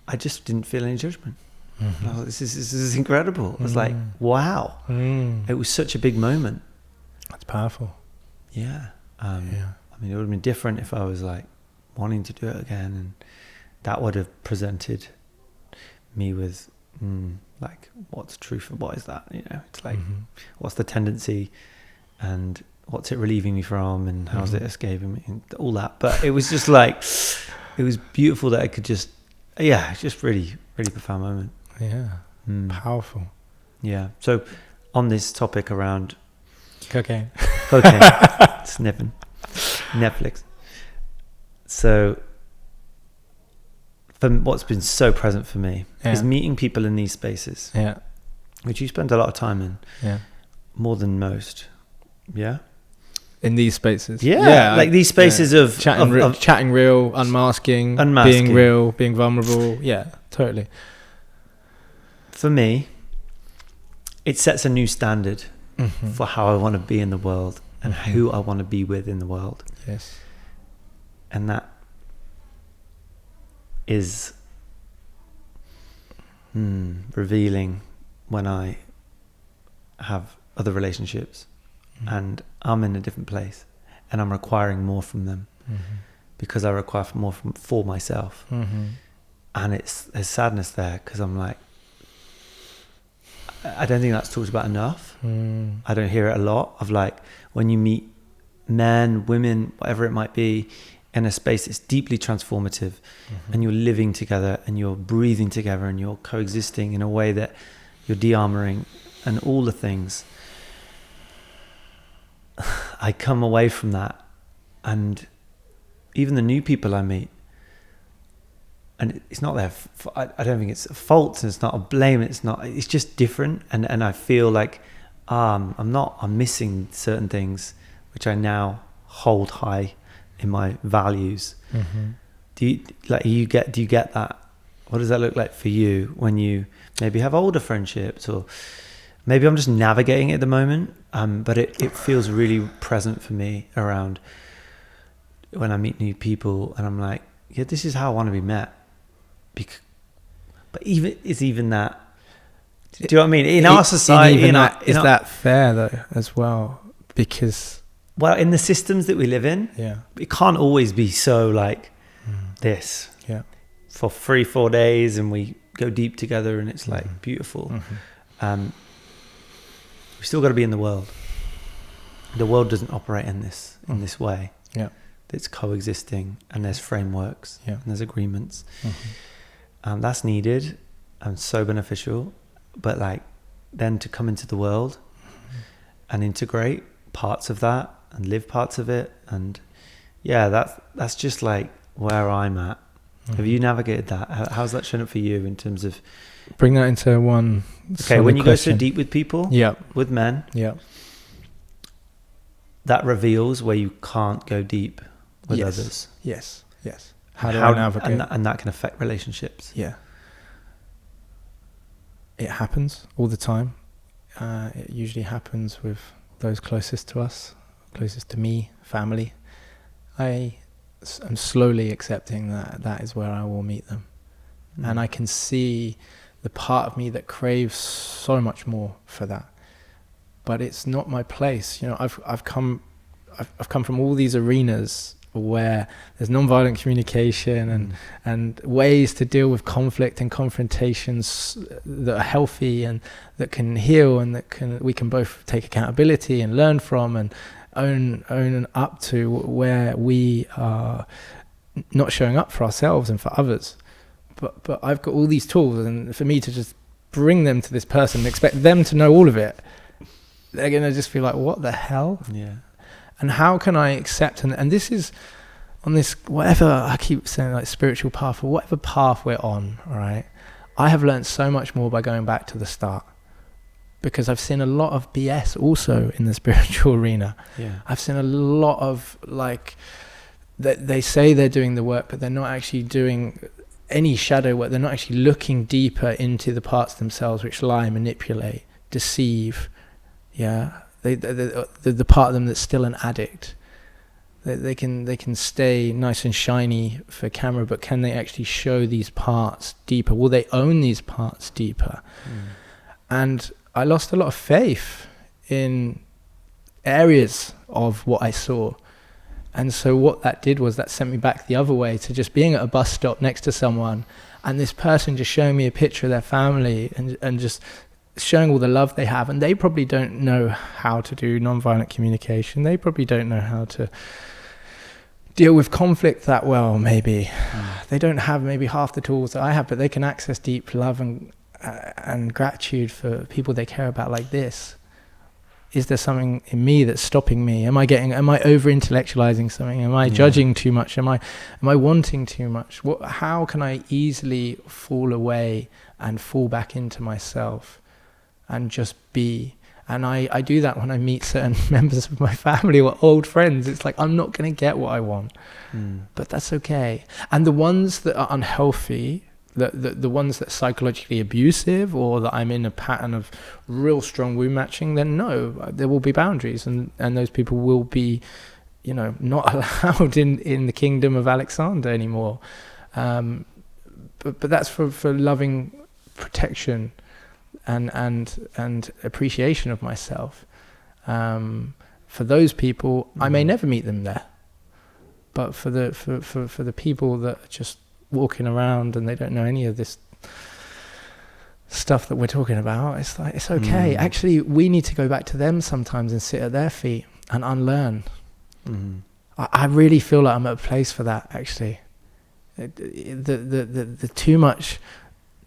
I just didn't feel any judgment. Oh, this is incredible. I was like, wow. It was such a big moment. That's powerful. Yeah. I mean, it would have been different if I was like wanting to do it again, and that would have presented me with like, what's truth and what is that? You know, it's like, what's the tendency and what's it relieving me from, and how's it escaping me, and all that. But it was just like, it was beautiful that I could just, it's just really, really profound moment. Yeah. Powerful. Yeah. So on this topic around cocaine, sniffing, Netflix. So from what's been so present for me is meeting people in these spaces, which you spend a lot of time in, more than most. Yeah. In these spaces, like these spaces of chatting real, unmasking, being real, being vulnerable. Yeah, totally. For me, it sets a new standard for how I want to be in the world and who I want to be with in the world. Yes. And that is revealing when I have other relationships and I'm in a different place and I'm requiring more from them because I require more for myself. And there's sadness there because I'm like, I don't think that's talked about enough. I don't hear it a lot of like, when you meet men, women, whatever it might be, in a space that's deeply transformative and you're living together and you're breathing together and you're coexisting in a way that you're de-armoring and all the things. I come away from that, and even the new people I meet, and it's not their I don't think it's a fault, and it's not a blame, it's just different, and I feel like I'm missing certain things which I now hold high in my values. Do you get that? What does that look like for you when you maybe have older friendships, or maybe I'm just navigating it at the moment, but it feels really present for me around when I meet new people and I'm like, yeah, this is how I want to be met. But even that, do you know what I mean? In our society, is that fair though as well? Because in the systems that we live in, it can't always be so like this. Yeah. For 3-4 days, and we go deep together, and it's like beautiful. We still got to be in the world. The world doesn't operate in this way. Yeah. It's coexisting, and there's frameworks, and there's agreements. That's needed and so beneficial. But like, then to come into the world and integrate parts of that and live parts of it, and that's just like where I'm at. Have you navigated that? How's that shown up for you in terms of bring that into one? Okay, when you go so deep with people, with men, that reveals where you can't go deep with others. Yes. How do I navigate? And that can affect relationships. Yeah. It happens all the time. It usually happens with those closest to us, closest to me, family. I'm slowly accepting that is where I will meet them. And I can see the part of me that craves so much more for that. But it's not my place. You know, I've come from all these arenas where there's non-violent communication and ways to deal with conflict and confrontations that are healthy and that can heal and we can both take accountability and learn from and own up to where we are not showing up for ourselves and for others. But I've got all these tools, and for me to just bring them to this person and expect them to know all of it, they're going to just feel like, what the hell? Yeah. And how can I accept, and this is on this, whatever I keep saying, like spiritual path or whatever path we're on, all right? I have learned so much more by going back to the start, because I've seen a lot of BS also in the spiritual arena. Yeah. I've seen a lot of like, they say they're doing the work, but they're not actually doing any shadow work. They're not actually looking deeper into the parts themselves which lie, manipulate, deceive. Yeah. the part of them that's still an addict. They can stay nice and shiny for camera, but can they actually show these parts deeper? Will they own these parts deeper? And I lost a lot of faith in areas of what I saw. And so what that did was that sent me back the other way to just being at a bus stop next to someone, and this person just showing me a picture of their family and just showing all the love they have. And they probably don't know how to do nonviolent communication. They probably don't know how to deal with conflict that well, maybe. They don't have maybe half the tools that I have, but they can access deep love and gratitude for people they care about like this. Is there something in me that's stopping me? Am I over intellectualizing something? Am I judging too much? Am I wanting too much? How can I easily fall away and fall back into myself and just be? And I do that when I meet certain members of my family or old friends. It's like, I'm not going to get what I want, but that's okay. And the ones that are unhealthy, the ones that are psychologically abusive, or that I'm in a pattern of real strong wound matching, then no, there will be boundaries, and those people will be, not allowed in the kingdom of Alexander anymore. But that's for loving protection and appreciation of myself. For those people, I may never meet them there, but for the people that are just walking around and they don't know any of this stuff that we're talking about, it's like, it's okay. Actually, we need to go back to them sometimes and sit at their feet and unlearn. I really feel like I'm at a place for that, actually. The too much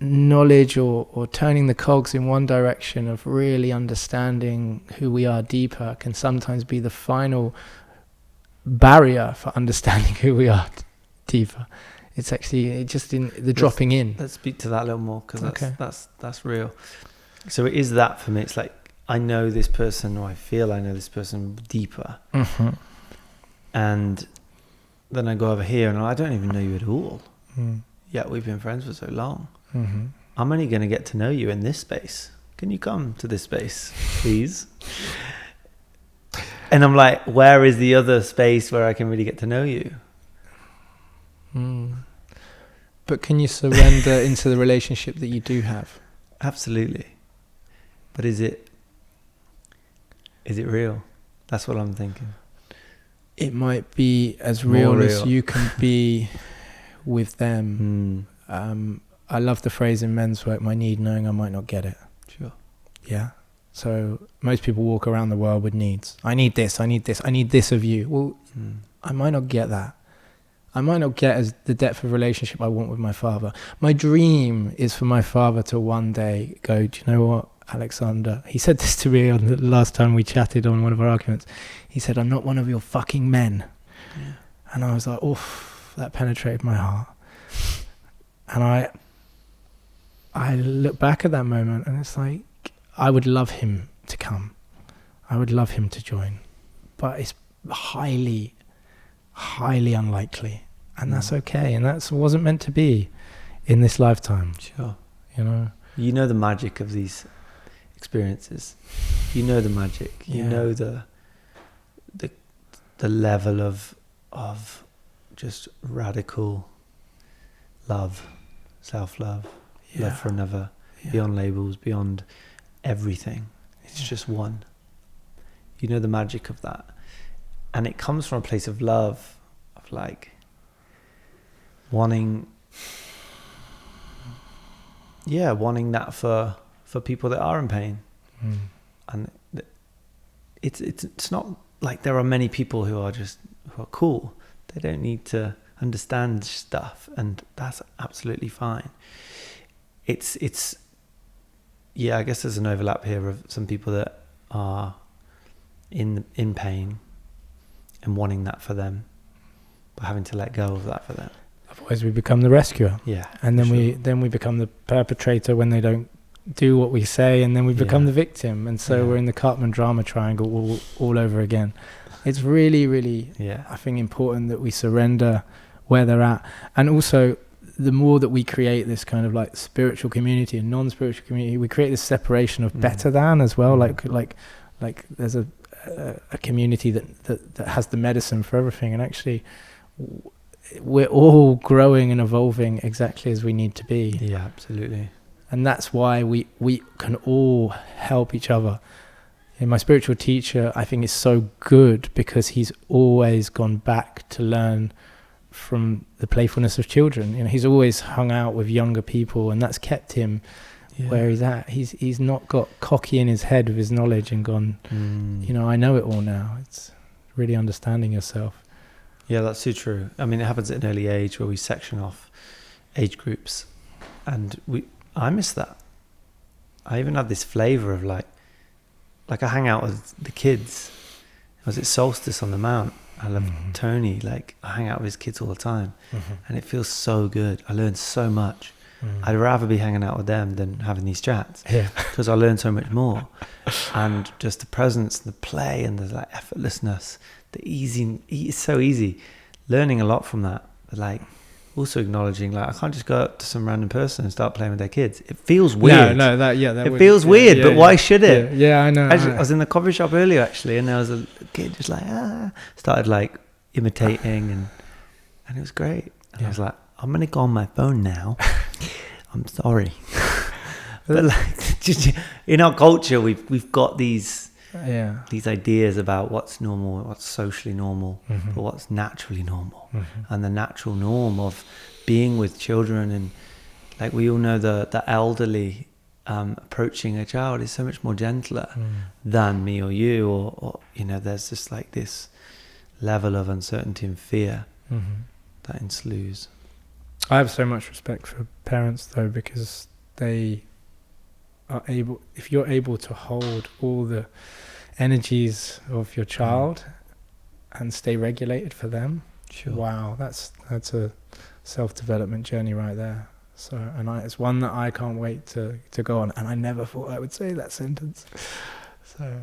knowledge or turning the cogs in one direction of really understanding who we are deeper can sometimes be the final barrier for understanding who we are deeper. It's actually just in the dropping in. Let's speak to that a little more, because that's real. So it is that for me. It's like, I know this person, or I feel I know this person deeper. And then I go over here and I don't even know you at all. Yet we've been friends for so long. I'm only going to get to know you in this space. Can you come to this space, please? And I'm like, where is the other space where I can really get to know you? But can you surrender into the relationship that you do have? Absolutely. But is it real? That's what I'm thinking. It might be as real as you can be with them. I love the phrase in menswork, my need knowing I might not get it. Sure. Yeah. So most people walk around the world with needs. I need this, I need this, I need this of you. Well, I might not get that. I might not get as the depth of relationship I want with my father. My dream is for my father to one day go, do you know what, Alexander? He said this to me on the last time we chatted on one of our arguments. He said, I'm not one of your fucking men. Yeah. And I was like, oof, that penetrated my heart. And I look back at that moment and it's like, I would love him to come. I would love him to join. But it's highly, highly unlikely. And that's okay. And that wasn't meant to be in this lifetime. Sure. You know the magic of these experiences. You know the magic. You know the level of just radical love, self-love, love for another, beyond labels, beyond everything. It's just one. You know the magic of that. And it comes from a place of love, of like wanting that for people that are in pain. And it's not like there are many people who are cool. They don't need to understand stuff, and that's absolutely fine. It's I guess there's an overlap here of some people that are in pain and wanting that for them, but having to let go of that for them. Otherwise we become the rescuer. Yeah. And then we become the perpetrator when they don't do what we say, and then we become the victim. And so we're in the Cartman drama triangle all over again. It's really, really, I think, important that we surrender where they're at. And also, the more that we create this kind of like spiritual community and non-spiritual community, we create this separation of better than as well. Like Like there's a community that has the medicine for everything, and actually we're all growing and evolving exactly as we need to be. Yeah, absolutely. And that's why we can all help each other. And my spiritual teacher, I think, is so good because he's always gone back to learn from the playfulness of children. You know, he's always hung out with younger people, and that's kept him where he's at. He's not got cocky in his head with his knowledge and gone, you know, I know it all now. It's really understanding yourself. Yeah, that's so true. I mean, it happens at an early age where we section off age groups, and I miss that. I even have this flavor of like I hang out with the kids. I was at Solstice on the Mount. I love Tony. Like, I hang out with his kids all the time, and it feels so good. I learn so much. I'd rather be hanging out with them than having these chats, because I learn so much more. And just the presence, and the play, and the like effortlessness, the easy. It's so easy. Learning a lot from that, but like also acknowledging, like, I can't just go up to some random person and start playing with their kids. It feels weird. It feels weird, but why should it? Yeah, I know. I was in the coffee shop earlier actually, and there was a kid just like started like imitating, and it was great. And I was like, I'm gonna go on my phone now. I'm sorry. But like, just in our culture, we've got these ideas about what's normal, what's socially normal, but what's naturally normal, and the natural norm of being with children. And like, we all know the elderly approaching a child is so much more gentler than me or you, or you know, there's just like this level of uncertainty and fear that ensues. I have so much respect for parents though, because they are able, if you're able to hold all the energies of your child and stay regulated for them, wow, that's a self-development journey right there. So, and it's one that I can't wait to go on, and I never thought I would say that sentence. So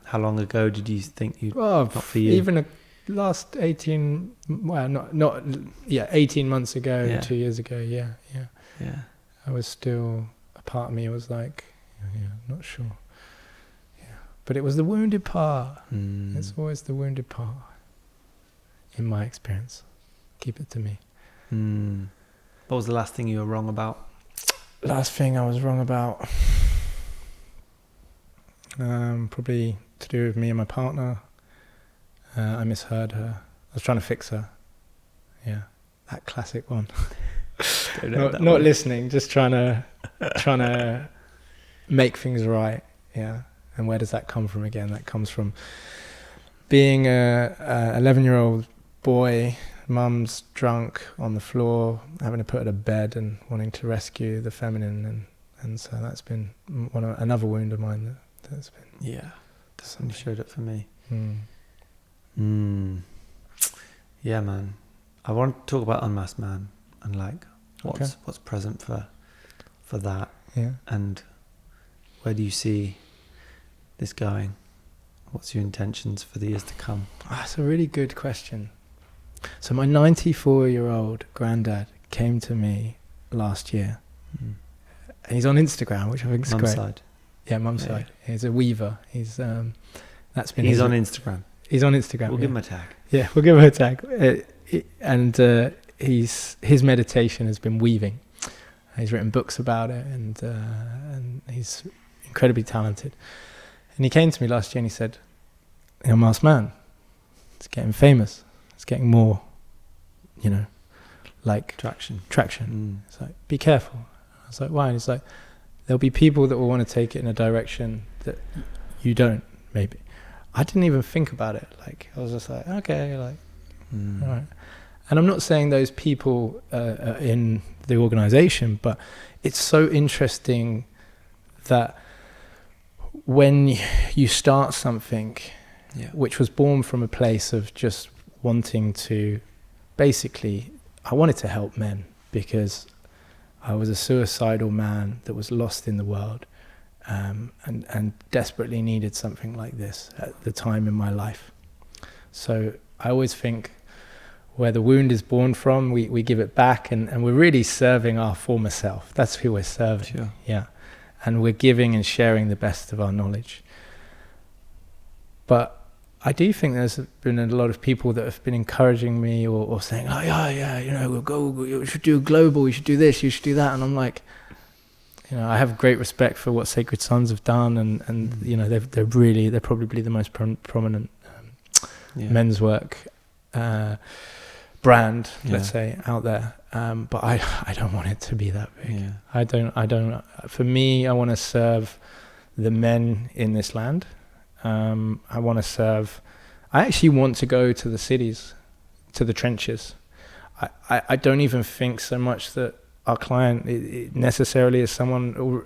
How long ago did you think not for you? Even last 18 months ago, 2 years ago, yeah. I was still, a part of me was like, not sure. But it was the wounded part. It's always the wounded part, in my experience. Keep it to me. What was the last thing you were wrong about? Last thing I was wrong about, probably to do with me and my partner. I misheard her. I was trying to fix her. Yeah, that classic one. not listening, just trying to make things right. Yeah. And where does that come from again? That comes from being a 11-year-old boy, mum's drunk on the floor, having to put her to bed and wanting to rescue the feminine. And so that's been another wound of mine that's been... Yeah, definitely showed up for me. Yeah, man. I want to talk about UnMasked Man and like what's present for that. Yeah. And where do you see this going? What's your intentions for the years to come? That's a really good question. So my 94-year-old granddad came to me last year. And he's on Instagram, which I think is Mum's great. Side. Yeah, mum's side. He's a weaver. He's on Instagram. He's on Instagram. We'll give him a tag. Yeah, we'll give him a tag. And his meditation has been weaving. He's written books about it, and he's incredibly talented. And he came to me last year and he said, "UnMasked Man, it's getting famous. It's getting more, like traction. It's like, be careful." I was like, "Why?" And he's like, "There'll be people that will want to take it in a direction that you don't, maybe." I didn't even think about it. Like, I was just like, okay, like, all right. And I'm not saying those people are in the organization, but it's so interesting that when you start something which was born from a place of just wanting to, basically, I wanted to help men because I was a suicidal man that was lost in the world, and desperately needed something like this at the time in my life. So I always think where the wound is born from, we give it back, and we're really serving our former self. That's who we're serving. Sure. Yeah. And we're giving and sharing the best of our knowledge. But I do think there's been a lot of people that have been encouraging me or saying, oh yeah, we'll go, you should do global, you should do this, you should do that. And I'm like, I have great respect for what Sacred Sons have done, and they're probably the most prominent menswork brand, let's say, out there. But I don't want it to be that big. Yeah. I don't. For me, I want to serve the men in this land. I want to serve. I actually want to go to the cities, to the trenches. I don't even think so much that our client it necessarily is someone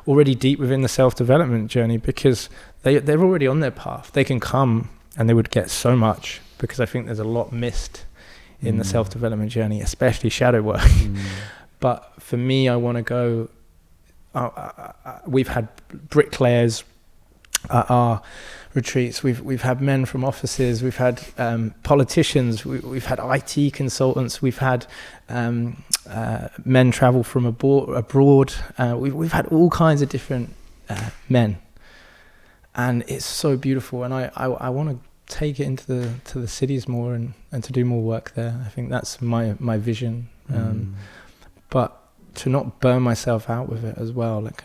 already deep within the self-development journey, because they're already on their path. They can come and they would get so much, because I think there's a lot missed in the self-development journey, especially shadow work. But for me, I want to go. We've had bricklayers at our retreats. We've had men from offices. We've had politicians. We've had IT consultants. We've had men travel from abroad. We've had all kinds of different men, and it's so beautiful. And I want to take it into the cities more and to do more work there. I think that's my vision. But to not burn myself out with it as well. Like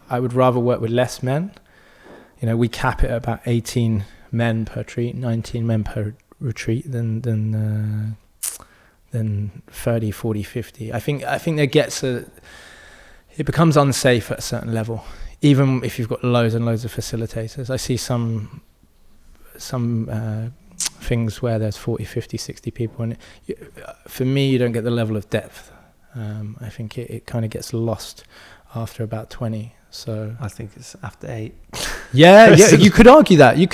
I would rather work with less men. We cap it at about 18 men per retreat, 19 men per retreat, than 30, 40, 50. I think it becomes unsafe at a certain level, even if you've got loads and loads of facilitators. I see some things where there's 40, 50, 60 people, and for me, you don't get the level of depth. I think it kind of gets lost after about 20. So I think it's after 8. Yeah, you could argue that. To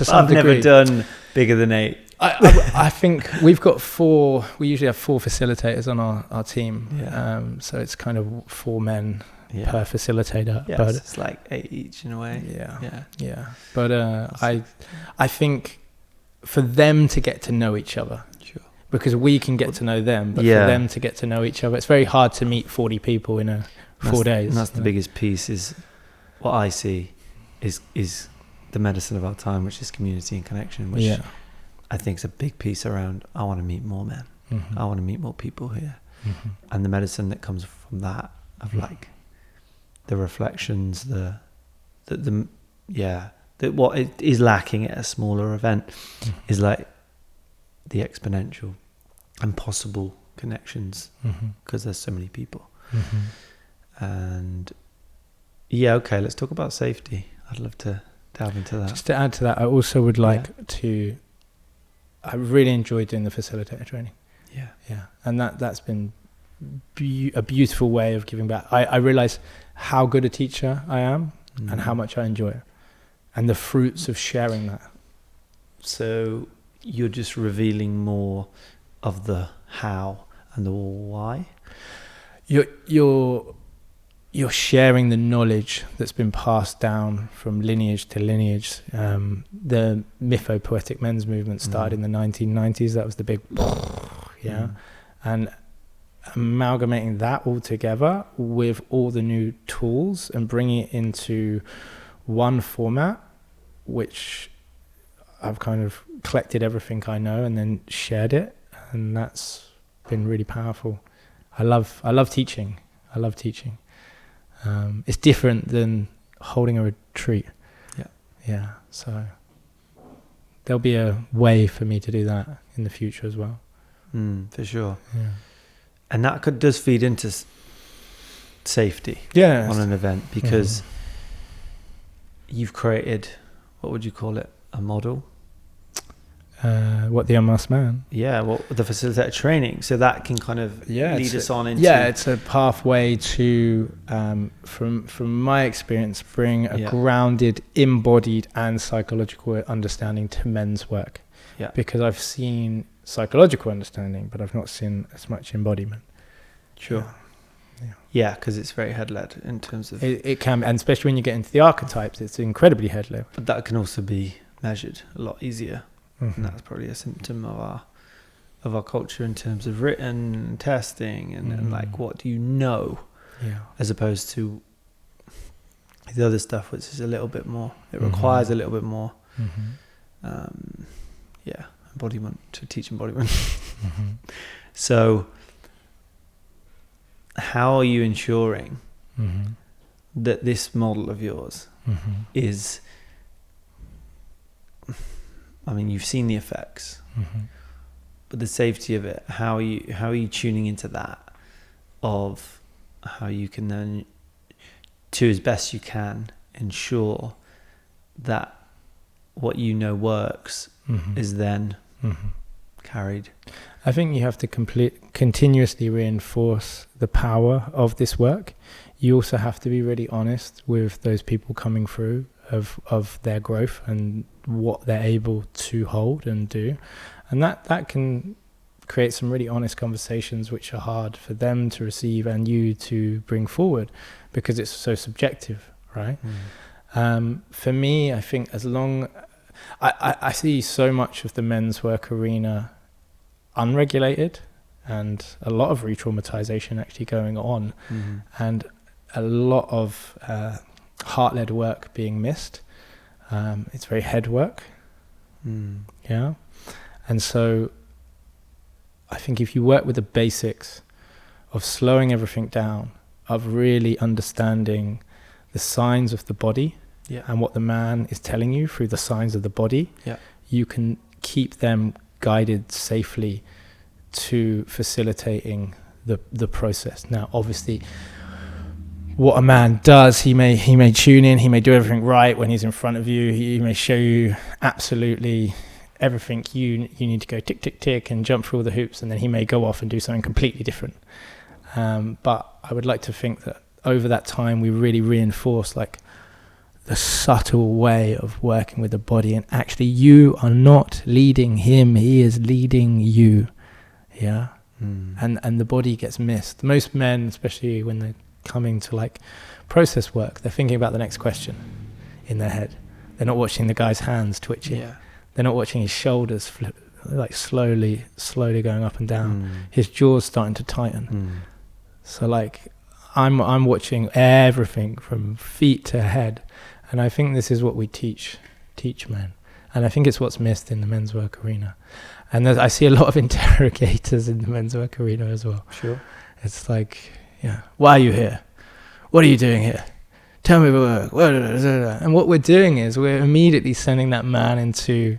some degree. I've never done bigger than 8. I think we've got 4. We usually have 4 facilitators on our team. Yeah. So it's kind of 4 men per facilitator. Yeah, but it's like 8 each in a way. Yeah. But I think for them to get to know each other, because we can get to know them, but for them to get to know each other, it's very hard to meet 40 people in 4 days. And that's the biggest piece, is what I see is the medicine of our time, which is community and connection, which I think is a big piece around, I want to meet more men. I want to meet more people here. And the medicine that comes from that, of like the reflections, what it is lacking at a smaller event is like the exponential and possible connections, because there's so many people. And let's talk about safety. I'd love to delve into that. Just to add to that, I also would like to, I really enjoy doing the facilitator training. Yeah. And that's been a beautiful way of giving back. I realize how good a teacher I am and how much I enjoy it, and the fruits of sharing that. So you're just revealing more of the how and the why? You're sharing the knowledge that's been passed down from lineage to lineage. The mytho-poetic men's movement started in the 1990s. That was the big and amalgamating that all together with all the new tools and bringing it into one format, which I've kind of collected everything I know and then shared it, and that's been really powerful. I love teaching. It's different than holding a retreat. Yeah. So there'll be a way for me to do that in the future as well. For sure. Yeah. And that does feed into safety on an event, because you've created, what would you call it, a model? What, the UnMasked Man? Yeah, well, the facilitator training. So that can kind of lead us on into... Yeah, it's a pathway to, from my experience, bring a grounded, embodied and psychological understanding to men's work. Yeah. Because I've seen psychological understanding, but I've not seen as much embodiment. Sure. Yeah, because it's very head-led in terms of... It can, and especially when you get into the archetypes, it's incredibly head-led. But that can also be measured a lot easier. And that's probably a symptom of our culture in terms of written testing and like, what do you know, as opposed to the other stuff, which is a little bit more, it requires a little bit more Embodiment, to teach embodiment. Mm-hmm. So how are you ensuring Mm-hmm. that this model of yours Mm-hmm. is, I mean, you've seen the effects, Mm-hmm. but the safety of it, how are you tuning into that, of how you can then, to as best you can, ensure that what you know works Mm-hmm. is then Mm-hmm. carried. I think you have to continuously reinforce the power of this work. You also have to be really honest with those people coming through of their growth and what they're able to hold and do. And that can create some really honest conversations which are hard for them to receive and you to bring forward because it's so subjective, right? For me, I think as long... I see so much of the men's work arena unregulated and a lot of re-traumatization actually going on, and a lot of heart-led work being missed. It's very head work. Yeah. And so I think if you work with the basics of slowing everything down, of really understanding the signs of the body and what the man is telling you through the signs of the body, you can keep them guided safely to facilitating the process. Now, obviously, what a man does, he may tune in, he may do everything right when he's in front of you, he may show you absolutely everything you need to go tick, tick, tick and jump through all the hoops, and then he may go off and do something completely different. But I would like to think that over that time we really reinforce like the subtle way of working with the body, and actually you are not leading him, he is leading you. And the body gets missed. Most men, especially when they're coming to like process work, they're thinking about the next question in their head. They're not watching the guy's hands twitching. They're not watching his shoulders flip, like slowly going up and down. His jaw's starting to tighten. So like I'm watching everything from feet to head, and I think this is what we teach men, and I think it's what's missed in the men's work arena. And I see a lot of interrogators in the men's work arena as well. Sure. It's like, why are you here? What are you doing here? Tell me about work. And what we're doing is we're immediately sending that man into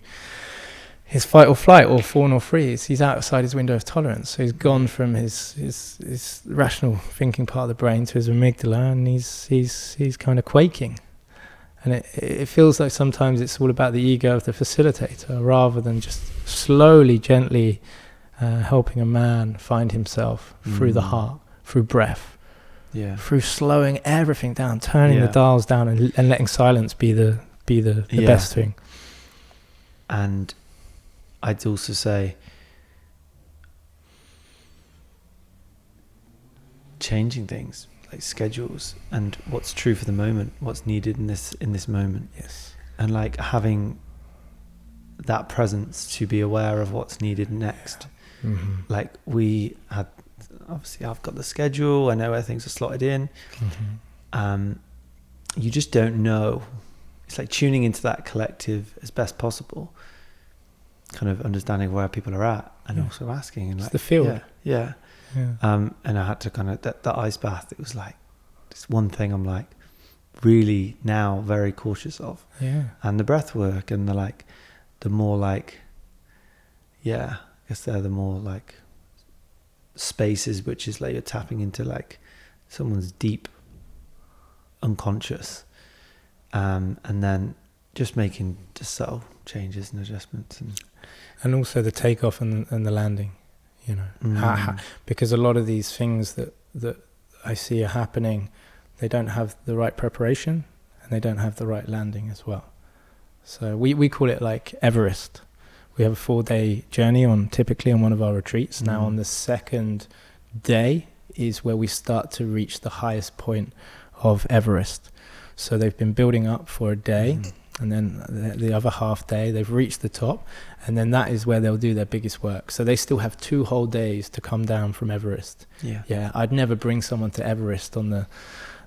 his fight or flight, or fawn or freeze. He's outside his window of tolerance. So he's gone from his rational thinking part of the brain to his amygdala, and he's kind of quaking. And it feels like sometimes it's all about the ego of the facilitator rather than just slowly, gently helping a man find himself through the heart, through breath, through slowing everything down, turning the dials down, and letting silence be the best thing. And I'd also say changing things, like schedules and what's true for the moment, what's needed in this moment. Yes. And like having that presence to be aware of what's needed next. Like we had, obviously I've got the schedule, I know where things are slotted in. You just don't know. It's like tuning into that collective as best possible, kind of understanding where people are at, and also asking, and it's like the field. And I had to kind of that ice bath. It was like it's one thing I'm like really now very cautious of. And the breath work and the more like I guess they're the more like spaces which is like you're tapping into like someone's deep unconscious, and then just making just subtle changes and adjustments, and also the takeoff and the landing, because a lot of these things that I see are happening, they don't have the right preparation and they don't have the right landing as well. So we call it like Everest. We have a 4-day journey typically on one of our retreats. Now on the second day is where we start to reach the highest point of Everest. So they've been building up for a day, and then the other half day they've reached the top, and then that is where they'll do their biggest work. So they still have 2 whole days to come down from Everest. I'd never bring someone to Everest on the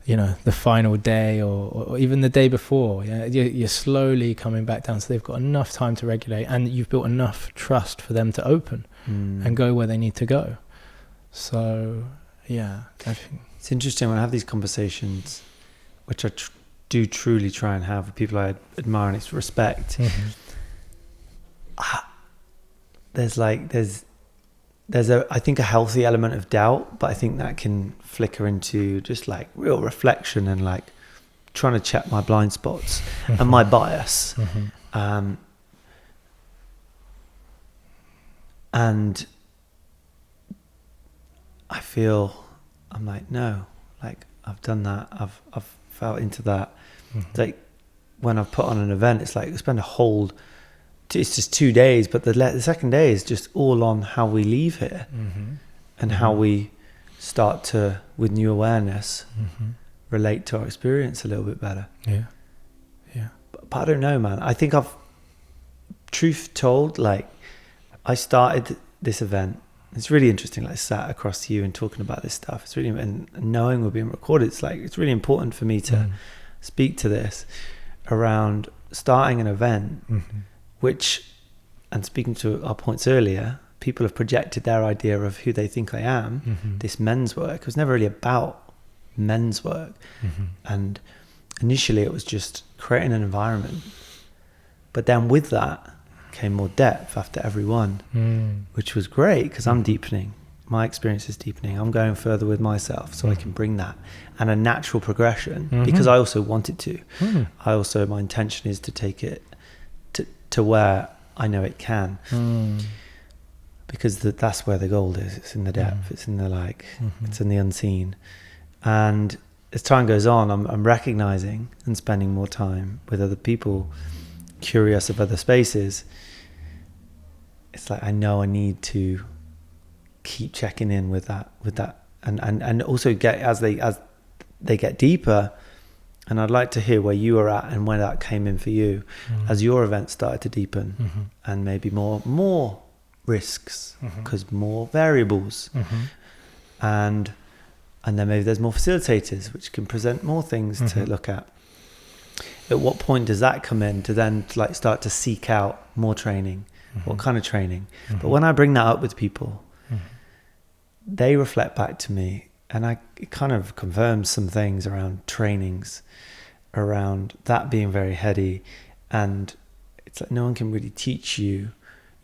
the final day or even the day before. Yeah, you're slowly coming back down, so they've got enough time to regulate, and you've built enough trust for them to open and go where they need to go. So yeah, I think it's interesting when I have these conversations, which I do truly try and have with people I admire and respect. There's I think a healthy element of doubt, but I think that can flicker into just like real reflection and like trying to check my blind spots and my bias. And I feel I'm like, no, like I've done that. I've felt into that. Like when I've put on an event, it's like I spend it's just 2 days, but the second day is just all on how we leave here and how we start to, with new awareness, relate to our experience a little bit better. Yeah. But I don't know, man. I think truth told, like I started this event. It's really interesting, like sat across to you and talking about this stuff. It's really, and knowing we're being recorded, it's really important for me to speak to this around starting an event, which, and speaking to our points earlier, people have projected their idea of who they think I am, this men's work. It was never really about men's work. And initially it was just creating an environment. But then with that came more depth after every one, which was great because I'm deepening. My experience is deepening. I'm going further with myself so I can bring that. And a natural progression, because I also want it to. My intention is to take it to where I know it can, because that's where the gold is. It's in the depth. It's in the it's in the unseen. And as time goes on, I'm recognizing and spending more time with other people, curious of other spaces. It's like I know I need to keep checking in with that, and also get as they get deeper. And I'd like to hear where you were at and when that came in for you as your event started to deepen and maybe more risks because more variables and then maybe there's more facilitators which can present more things to look at. At what point does that come in to then like start to seek out more training? What kind of training? But when I bring that up with people, they reflect back to me. And it kind of confirms some things around trainings, around that being very heady. And it's like no one can really teach you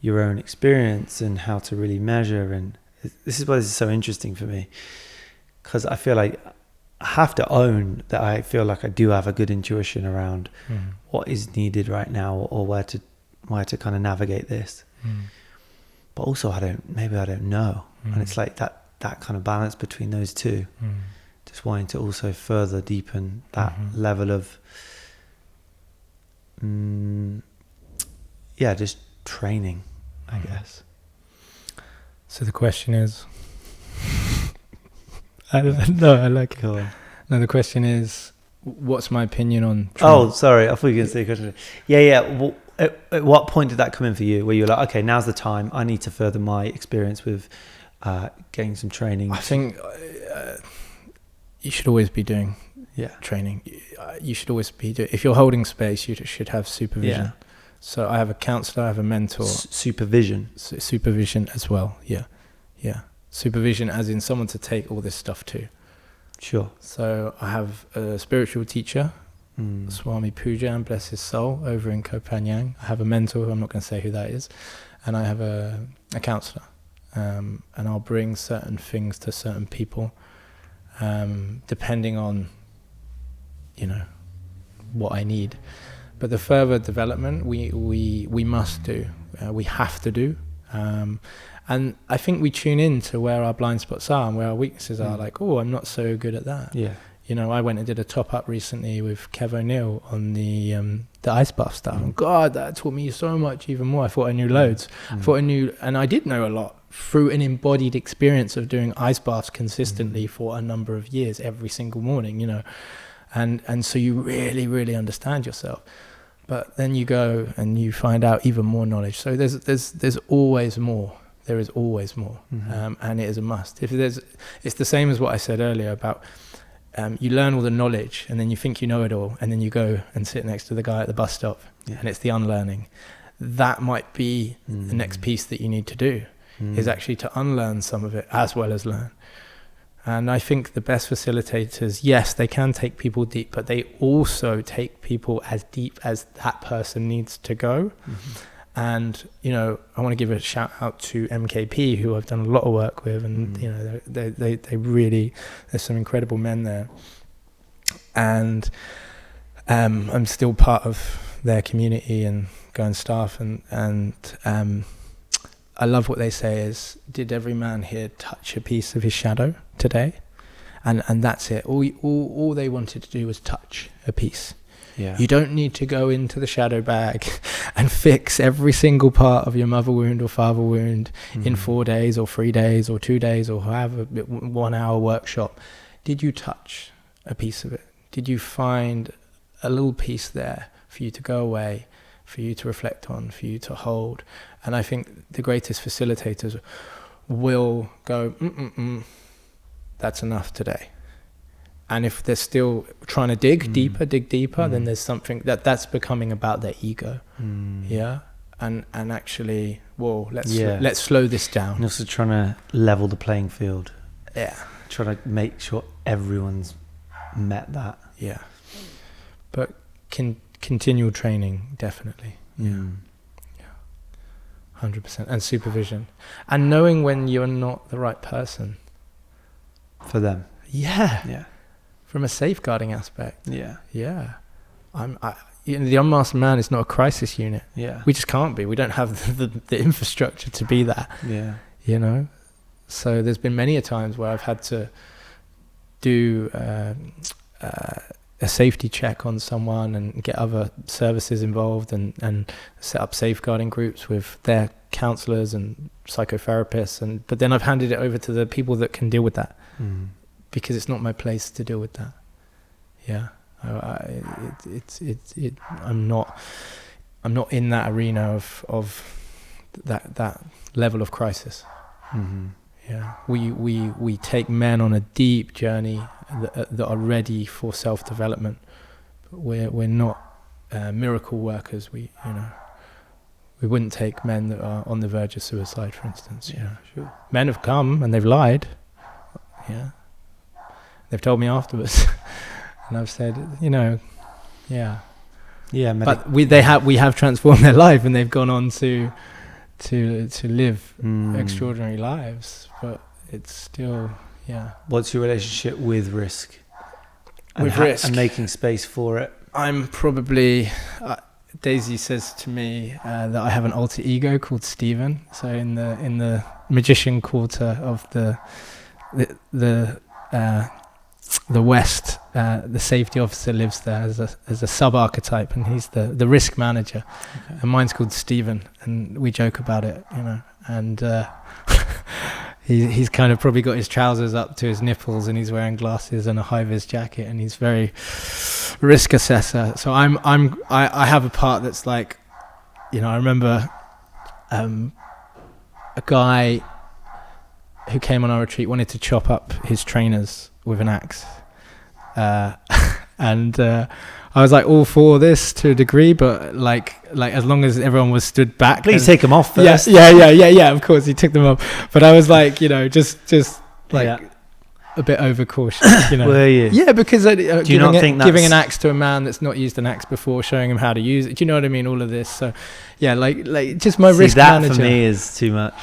your own experience and how to really measure. And this is why this is so interesting for me, because I feel like I have to own that I feel like I do have a good intuition around what is needed right now or where to kind of navigate this. But also I don't know. And it's like that kind of balance between those two, just wanting to also further deepen that level of just training, I guess. So the question is I like it. Cool. No, the question is, what's my opinion on training? Oh, sorry, I thought you were going to say a question. Yeah. Well, at what point did that come in for you, where you were like, okay, now's the time, I need to further my experience with getting some training? I think you should always be doing training. You should always be doing. If you're holding space, you should have supervision. Yeah. So I have a counselor, I have a mentor. Supervision. Supervision as well. Yeah. Supervision, as in someone to take all this stuff to. Sure. So I have a spiritual teacher, Swami Pujan, bless his soul, over in Koh Phangan. I have a mentor, who I'm not going to say who that is, and I have a counselor. And I'll bring certain things to certain people, depending on, what I need. But the further development we must do, we have to do. And I think we tune in to where our blind spots are and where our weaknesses are. Like, oh, I'm not so good at that. Yeah. I went and did a top up recently with Kev O'Neill on the ice bath stuff. And God, that taught me so much, even more. I thought I knew loads. And I did know a lot through an embodied experience of doing ice baths consistently for a number of years, every single morning, And so you really, really understand yourself. But then you go and you find out even more knowledge. So there's always more. There is always more, and it is a must. It's the same as what I said earlier about you learn all the knowledge and then you think you know it all, and then you go and sit next to the guy at the bus stop, and it's the unlearning. That might be the next piece that you need to do, is actually to unlearn some of it as well as learn. And I think the best facilitators, yes, they can take people deep, but they also take people as deep as that person needs to go. And, you know, I want to give a shout out to MKP, who I've done a lot of work with, and, you know, they really, there's some incredible men there. And I'm still part of their community and going staff, and I love what they say is, did every man here touch a piece of his shadow today? And that's it. All they wanted to do was touch a piece. Yeah. You don't need to go into the shadow bag and fix every single part of your mother wound or father wound in 4 days or 3 days or 2 days or however, 1 hour workshop. Did you touch a piece of it? Did you find a little piece there for you to go away, for you to reflect on, for you to hold? And I think the greatest facilitators will go, that's enough today. And if they're still trying to dig deeper, then there's something that's becoming about their ego. Yeah. And actually, whoa, let's slow this down. And also trying to level the playing field. Yeah. Trying to make sure everyone's met that. Yeah. But continual training, definitely. Yeah. 100%. And supervision. And knowing when you're not the right person. For them. Yeah. Yeah. From a safeguarding aspect. Yeah. Yeah. The unmasked man is not a crisis unit. Yeah. We just can't be. We don't have the infrastructure to be that. Yeah. You know? So there's been many a times where I've had to do a safety check on someone and get other services involved and set up safeguarding groups with their counselors and psychotherapists. But then I've handed it over to the people that can deal with that. Because it's not my place to deal with that. Yeah, I'm not in that arena of that level of crisis. Yeah, we take men on a deep journey that are ready for self-development. But we're not miracle workers. We wouldn't take men that are on the verge of suicide, for instance. Yeah, sure. Men have come and they've lied. Yeah. They've told me afterwards, and I've said, yeah. But we have transformed their life, and they've gone on to live extraordinary lives. But it's still, yeah. What's your relationship with risk? Risk and making space for it. I'm probably. Daisy says to me that I have an alter ego called Stephen. So in the magician quarter of the West, the safety officer lives there as a sub-archetype, and he's the risk manager. Okay. And mine's called Stephen, and we joke about it, and he's kind of probably got his trousers up to his nipples, and he's wearing glasses and a high-vis jacket, and he's very risk assessor. So I have a part that's like, I remember a guy who came on our retreat wanted to chop up his trainers with an axe, and I was like all for this to a degree, but like as long as everyone was stood back. Please take them off first. Yeah. Of course, he took them off, but I was like, just like a bit over cautious. Were you? Yeah, because do you not think giving an axe to a man that's not used an axe before, showing him how to use it. Do you know what I mean? All of this. So yeah, like just my risk manager. That for me is too much.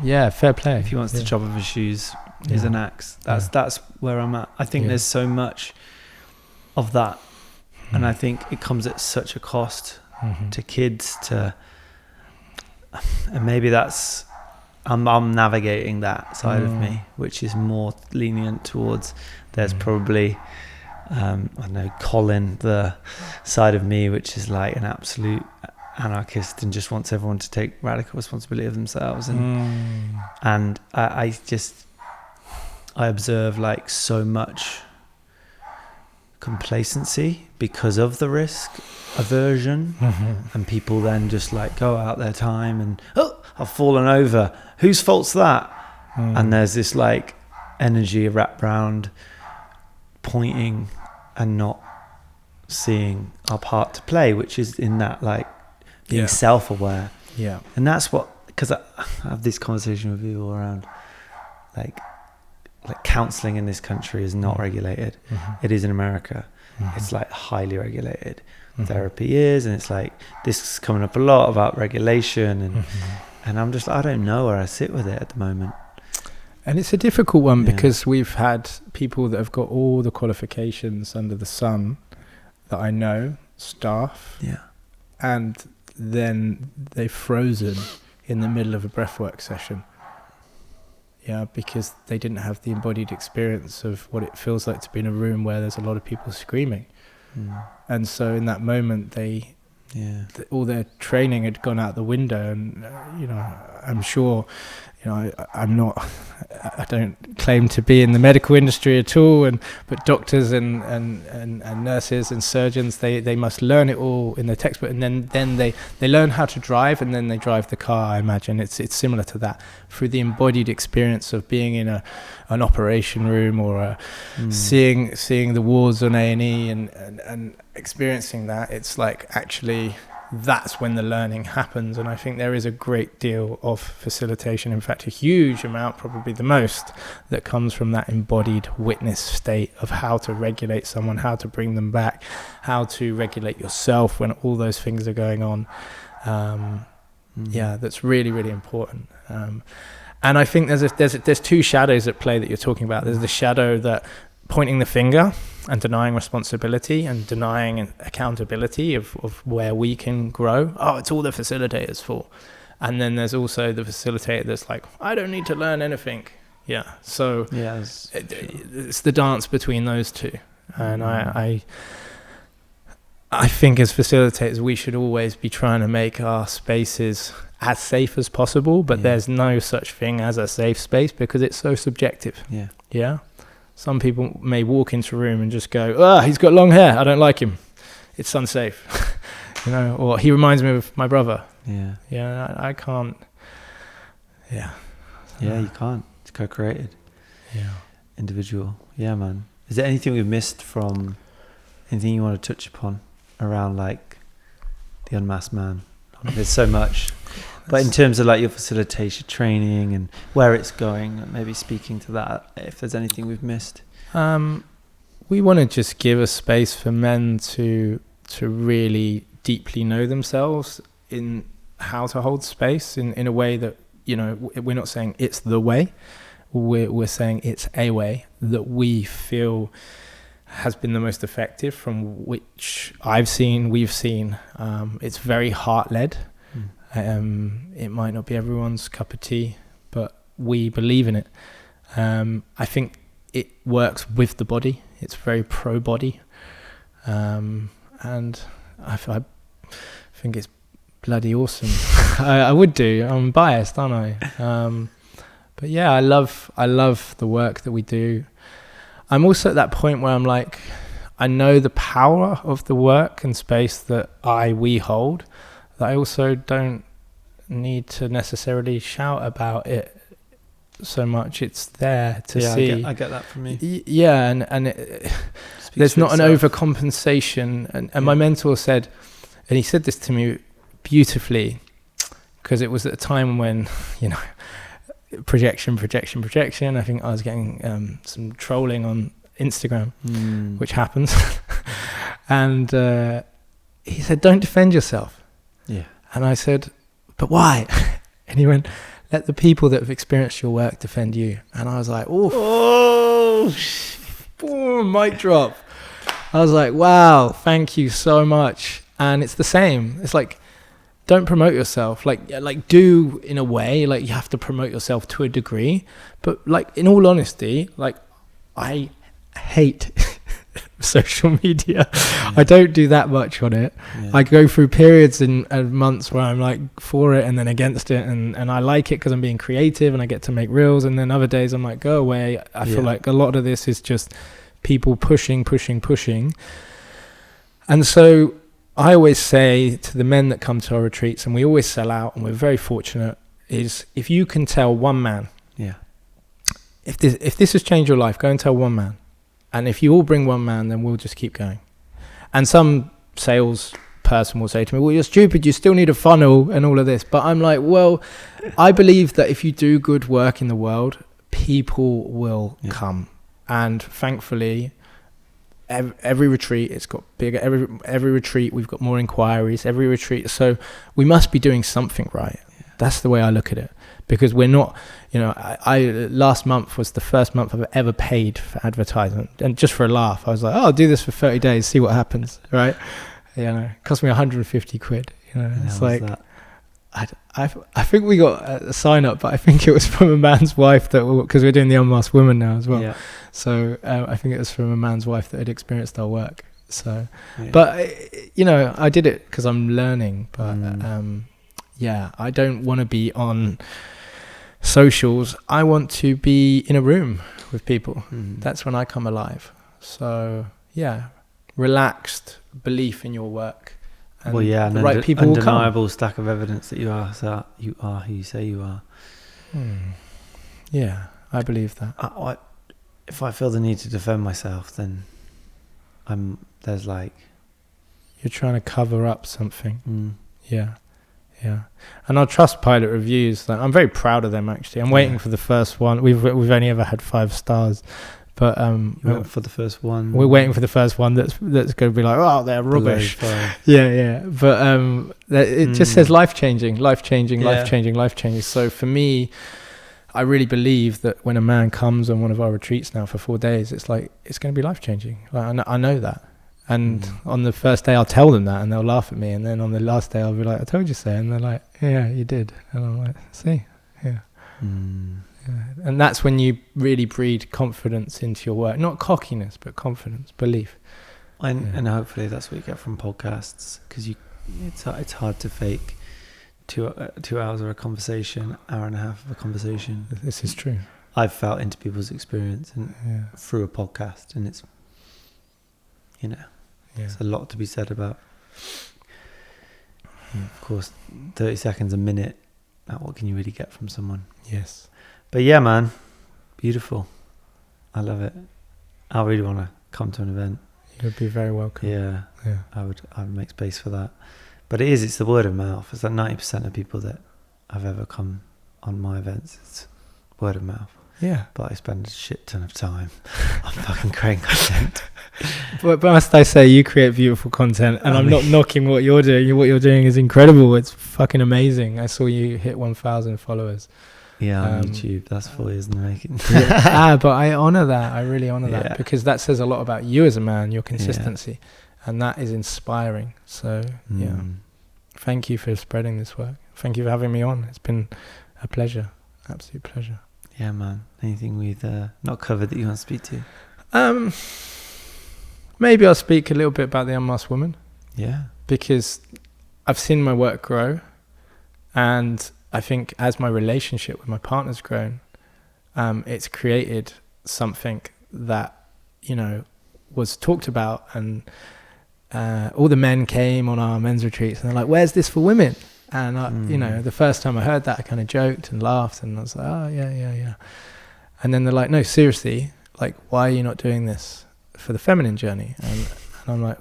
Yeah, fair play. If he wants to chop off his shoes, here's an axe. That's where I'm at. I think there's so much of that, and I think it comes at such a cost to kids. And maybe that's I'm navigating that side of me, which is more lenient towards. There's probably I don't know, Colin, the side of me which is like an absolute anarchist and just wants everyone to take radical responsibility of themselves, and I observe like so much complacency because of the risk aversion, and people then just like go out their time and I've fallen over, whose fault's that? And there's this like energy wrapped around pointing and not seeing our part to play, which is in that like being self-aware. Yeah. And that's what, because I have this conversation with people around like counseling in this country is not regulated. It is in America. It's like highly regulated. Therapy is, and it's like this is coming up a lot about regulation, and I'm just, I don't know where I sit with it at the moment. And it's a difficult one because we've had people that have got all the qualifications under the sun that I know, staff, and then they've frozen in the middle of a breathwork session. Yeah, because they didn't have the embodied experience of what it feels like to be in a room where there's a lot of people screaming. And so in that moment, all their training had gone out the window. And, I'm sure, I don't claim to be in the medical industry at all, but doctors and nurses and surgeons, they must learn it all in their textbook, and then they learn how to drive, and then they drive the car. I imagine it's similar to that, through the embodied experience of being in an operation room, or seeing the wards on A&E and experiencing that. It's like, actually, that's when the learning happens. And I think there is a great deal of facilitation, in fact a huge amount, probably the most, that comes from that embodied witness state of how to regulate someone, how to bring them back, how to regulate yourself when all those things are going on. That's really, really important. And I think there's two shadows at play that you're talking about. There's the shadow that pointing the finger and denying responsibility and denying accountability of where we can grow. Oh, it's all the facilitator's fault. And then there's also the facilitator that's like, I don't need to learn anything. Yeah. So it's the dance between those two. And I think as facilitators, we should always be trying to make our spaces as safe as possible, but there's no such thing as a safe space because it's so subjective. Yeah. Some people may walk into a room and just go, he's got long hair, I don't like him, it's unsafe. Or he reminds me of my brother. I can't. You can't. It's co-created. Individual. Man, is there anything we've missed from, anything you want to touch upon around like the UnMasked Man? There's so much, but in terms of like your facilitation training and where it's going, maybe speaking to that, if there's anything we've missed. We want to just give a space for men to really deeply know themselves in how to hold space in a way that, we're not saying it's the way, we're saying it's a way that we feel has been the most effective, from which we've seen. It's very heart-led. It might not be everyone's cup of tea, but we believe in it. I think it works with the body. It's very pro-body. And I think it's bloody awesome. I would do. I'm biased, aren't I? But yeah, I love the work that we do. I'm also at that point where I'm like, I know the power of the work and space that we hold, that I also don't need to necessarily shout about it so much. It's there to see. I get that from you. And there's not an overcompensation. And my mentor said, and he said this to me beautifully, because it was at a time when, projection. I think I was getting some trolling on Instagram, which happens. And he said, don't defend yourself. And I said, but why? And he went, let the people that have experienced your work defend you. And I was like, boom, mic drop. I was like, wow, thank you so much. And it's the same. It's like, don't promote yourself. Like do in a way, like you have to promote yourself to a degree. But like, in all honesty, like I hate social media. I don't do that much on it. I go through periods and months where I'm like for it and then against it, and I like it because I'm being creative and I get to make reels, and then other days I'm like, go away. I feel like a lot of this is just people pushing. And so I always say to the men that come to our retreats, and we always sell out, and we're very fortunate, is if you can tell one man, if this has changed your life, go and tell one man. And if you all bring one man, then we'll just keep going. And some sales person will say to me, well, you're stupid, you still need a funnel and all of this. But I'm like, well, I believe that if you do good work in the world, people will come. And thankfully, every retreat, it's got bigger. Every retreat, we've got more inquiries. Every retreat, so we must be doing something right. That's the way I look at it. Because we're not, I last month was the first month I've ever paid for advertisement, and just for a laugh, I was like, oh, I'll do this for 30 days, see what happens, right? It cost me 150 quid. It's like, I think we got a sign up, but I think it was from a man's wife because we're doing the UnMasked Women now as well. Yeah. So I think it was from a man's wife that had experienced our work. So, but I did it because I'm learning. But I don't want to be on socials. I want to be in a room with people. That's when I come alive. So relaxed belief in your work. And and the right people undeniable stack of evidence that you are who you say you are. Yeah, I believe that. If I feel the need to defend myself, then there's like, you're trying to cover up something. Yeah. And our Trustpilot reviews, I'm very proud of them actually. I'm waiting for the first one. We've only ever had 5 stars. But for the first one, we're waiting for the first one that's going to be like, oh, they're rubbish. But it just says life changing. So for me, I really believe that when a man comes on one of our retreats now for 4 days, it's like it's going to be life changing. Like, I know that. And on the first day I'll tell them that and they'll laugh at me, and then on the last day I'll be like, I told you so, and they're like, yeah, you did. And I'm like, see, yeah. And that's when you really breed confidence into your work. Not cockiness, but confidence, belief. And hopefully that's what you get from podcasts, because it's hard to fake 2 hours of a conversation, hour and a half of a conversation. This is true. I've felt into people's experience and through a podcast, and it's it's a lot to be said about. And of course, 30 seconds a minute. What can you really get from someone? Yes. But yeah, man, beautiful. I love it. I really want to come to an event. You'd be very welcome. Yeah. I would make space for that. But it's the word of mouth. It's like 90% of people that have ever come on my events, it's word of mouth. Yeah. But I spend a shit ton of time on fucking creating content. But must I say, you create beautiful content, and I'm not knocking what you're doing. What you're doing is incredible. It's fucking amazing. I saw you hit 1,000 followers. Yeah, on YouTube. That's 4 years in the making. But I honor that. I really honor that, because that says a lot about you as a man, your consistency, and that is inspiring. So thank you for spreading this work. Thank you for having me on. It's been a pleasure, absolute pleasure. Yeah, man. Anything we've not covered that you want to speak to? Maybe I'll speak a little bit about the UnMasked Woman. Yeah. Because I've seen my work grow, and I think as my relationship with my partner's grown, it's created something that, was talked about, and all the men came on our men's retreats and they're like, where's this for women? And the first time I heard that, I kind of joked and laughed, and I was like, oh yeah. And then they're like, no, seriously, like, why are you not doing this for the feminine journey? And I'm like,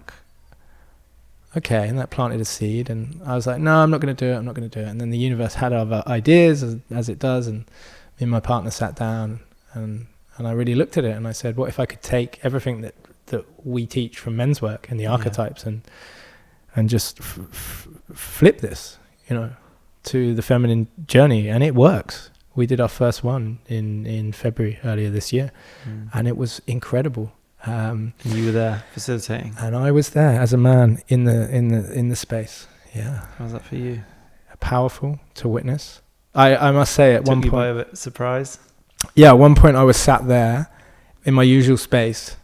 okay. And that planted a seed, and I was like, no, I'm not going to do it. And then the universe had other ideas, as it does, and me and my partner sat down, and I really looked at it, and I said, what if I could take everything that we teach from men's work and the archetypes, and just flip this, to the feminine journey? And it works. We did our first one in February earlier this year, and it was incredible. You were there facilitating, and I was there as a man in the space. Yeah. How was that for you? Powerful to witness. I must say, at one point, by a bit surprise. Yeah, at one point I was sat there in my usual space,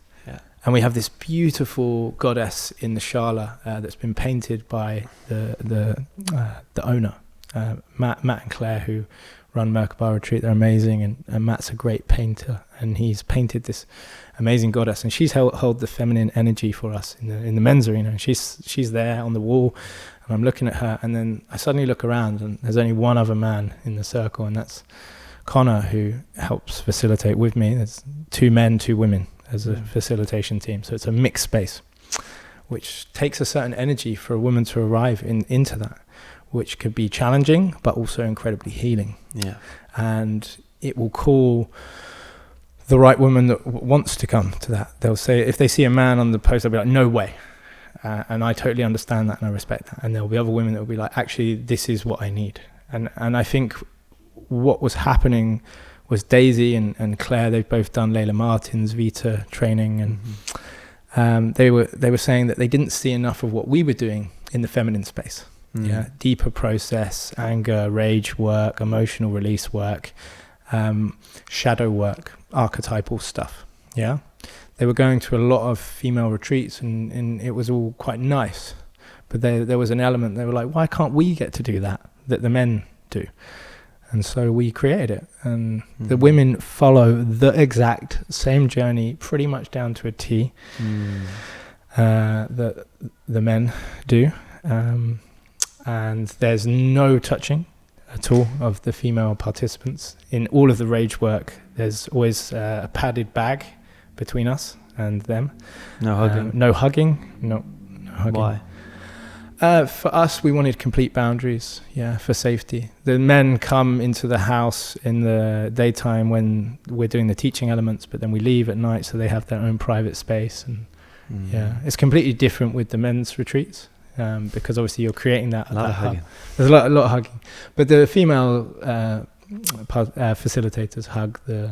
and we have this beautiful goddess in the Shala that's been painted by the owner, Matt and Claire, who run Merkaba Retreat. They're amazing, and Matt's a great painter, and he's painted this amazing goddess, and she's held the feminine energy for us in the men's arena. And she's there on the wall, and I'm looking at her, and then I suddenly look around, and there's only one other man in the circle, and that's Connor, who helps facilitate with me. There's 2 men, 2 women. as a facilitation team. So it's a mixed space, which takes a certain energy for a woman to arrive into that, which could be challenging, but also incredibly healing. Yeah. And it will call the right woman that wants to come to that. They'll say, if they see a man on the post, they'll be like, no way. And I totally understand that and I respect that. And there'll be other women that will be like, actually, this is what I need. And I think what was happening was Daisy and Claire, they've both done Layla Martin's Vita training, and they were saying that they didn't see enough of what we were doing in the feminine space. Yeah, deeper process, anger, rage work, emotional release work, shadow work, archetypal stuff. Yeah, they were going to a lot of female retreats, and it was all quite nice, but there was an element, they were like, why can't we get to do that the men do? And so we created it, and the women follow the exact same journey pretty much down to a T that the men do. And there's no touching at all of the female participants. In all of the rage work, there's always a padded bag between us and them. No hugging? No hugging. No hugging. Why? For us, we wanted complete boundaries, for safety. The men come into the house in the daytime when we're doing the teaching elements, but then we leave at night, so they have their own private space. And it's completely different with the men's retreats, because obviously you're creating that. A lot of hugging. There's a lot of hugging. But the female facilitators hug the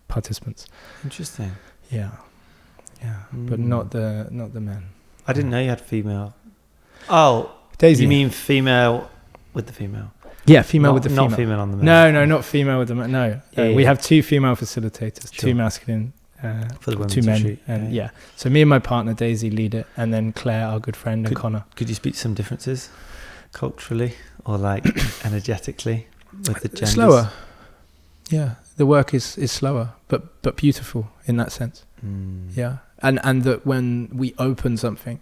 participants. Interesting. Yeah. But not the men. I didn't know you had female. Oh, Daisy. You mean female with the female? Yeah, female with the female. Not female on the men. No, not female with the men. No. Yeah, we have 2 female facilitators, sure. 2 masculine, for the 2 men. retreat. And so me and my partner Daisy lead it, and then Claire, our good friend, and Connor. Could you speak to some differences culturally or like energetically with the genders? Slower. Yeah, the work is slower, but beautiful in that sense. Yeah. And that when we open something,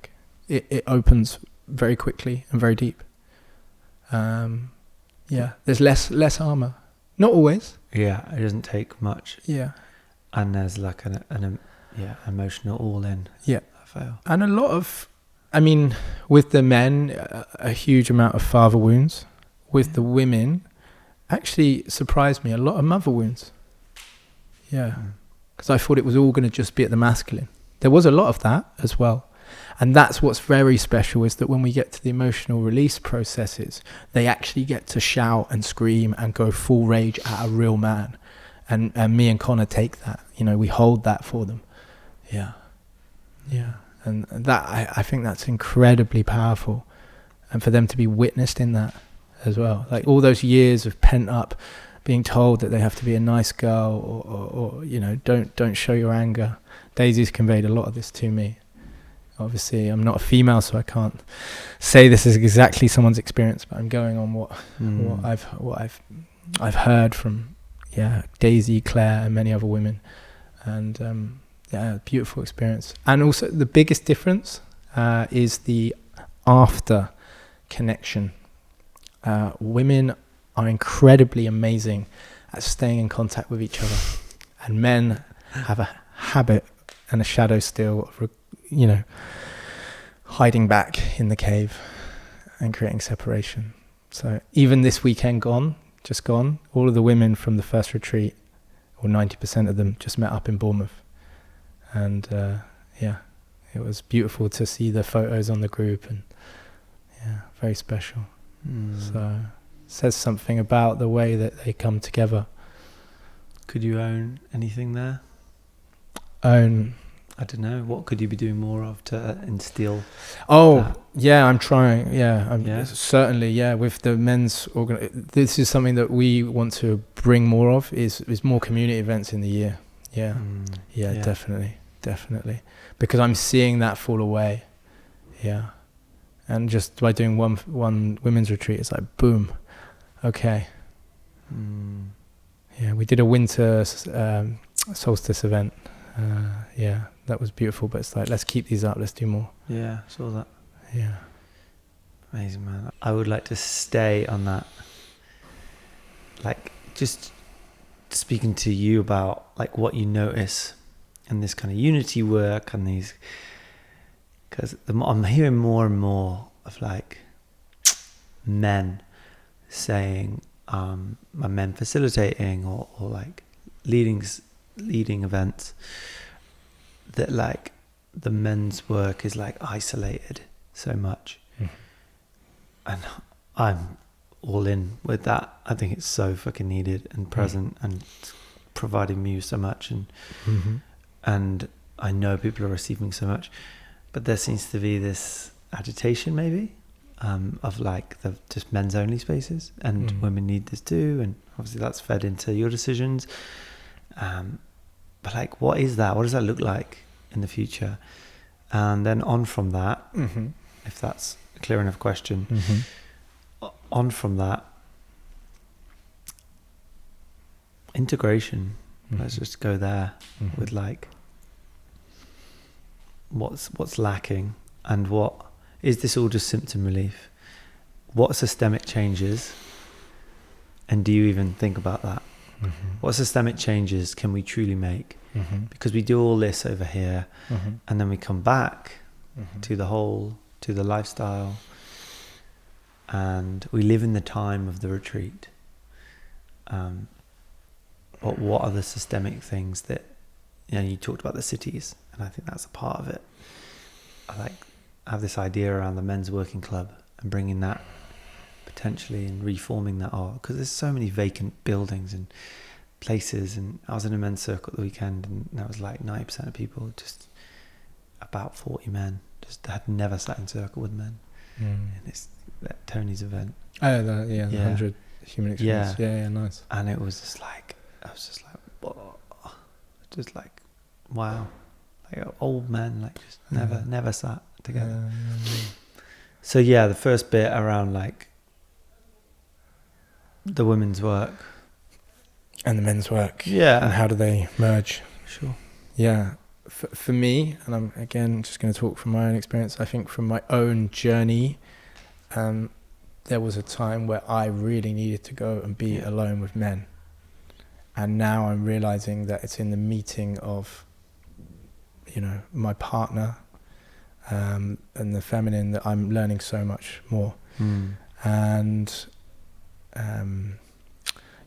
it opens very quickly and very deep. There's less armor. Not always. Yeah, it doesn't take much. Yeah. And there's like an emotional all in. Yeah. I feel. And a lot of, with the men, a huge amount of father wounds. With the women, actually surprised me, a lot of mother wounds. Yeah. Because I thought it was all going to just be at the masculine. There was a lot of that as well. And that's what's very special, is that when we get to the emotional release processes, they actually get to shout and scream and go full rage at a real man. And me and Connor take that. We hold that for them. Yeah. And that, I think that's incredibly powerful. And for them to be witnessed in that as well. Like all those years of pent up being told that they have to be a nice girl or don't show your anger. Daisy's conveyed a lot of this to me. Obviously, I'm not a female, so I can't say this is exactly someone's experience, but I'm going on what I've heard from Daisy, Claire, and many other women, and beautiful experience. And also, the biggest difference is the after connection. Women are incredibly amazing at staying in contact with each other, and men have a habit and a shadow still of hiding back in the cave and creating separation. So even this weekend just gone, all of the women from the first retreat, or 90% of them, just met up in Bournemouth. And it was beautiful to see the photos on the group, and very special. So it says something about the way that they come together. Could you own anything there? I don't know. What could you be doing more of to instill? I'm trying. Certainly. With the men's this is something that we want to bring more of. Is more community events in the year. Definitely. Because I'm seeing that fall away. Yeah, and just by doing one women's retreat, it's like boom. Okay. Yeah, we did a winter solstice event. That was beautiful, but it's like, let's keep these up, let's do more. Yeah, saw that. Yeah. Amazing, man. I would like to stay on that, like, just speaking to you about like what you notice in this kind of unity work and these, because I'm hearing more and more of like men saying, men facilitating or like leading events, that like the men's work is like isolated so much. And I'm all in with that. I think it's so fucking needed and present and providing me so much, and I know people are receiving so much, but there seems to be this agitation maybe of like the just men's only spaces, and women need this too, and obviously that's fed into your decisions, but like what is that, what does that look like in the future? And then on from that, if that's a clear enough question, on from that, integration, let's just go there with like what's lacking, and what is this all just symptom relief? What systemic changes, and do you even think about that? What systemic changes can we truly make? Because we do all this over here, and then we come back to the whole, to the lifestyle, and we live in the time of the retreat. But what are the systemic things that, you know, you talked about the cities, and I think that's a part of it. I have this idea around the men's working club and bringing that potentially and reforming that art, because there's so many vacant buildings and places. And I was in a men's circle at the weekend, and that was like 90% of people, just about 40 men, just had never sat in circle with men. And it's at Tony's event. Oh, the 100 human experience. Yeah, nice. And it was just like, I was just like, whoa, just like, wow, like old men, like just never sat together. So yeah, the first bit around like the women's work and the men's work. Yeah. And how do they merge? Sure. Yeah. For me, and I'm again just going to talk from my own experience, I think from my own journey, there was a time where I really needed to go and be alone with men. And now I'm realizing that it's in the meeting of, you know, my partner and the feminine that I'm learning so much more. And,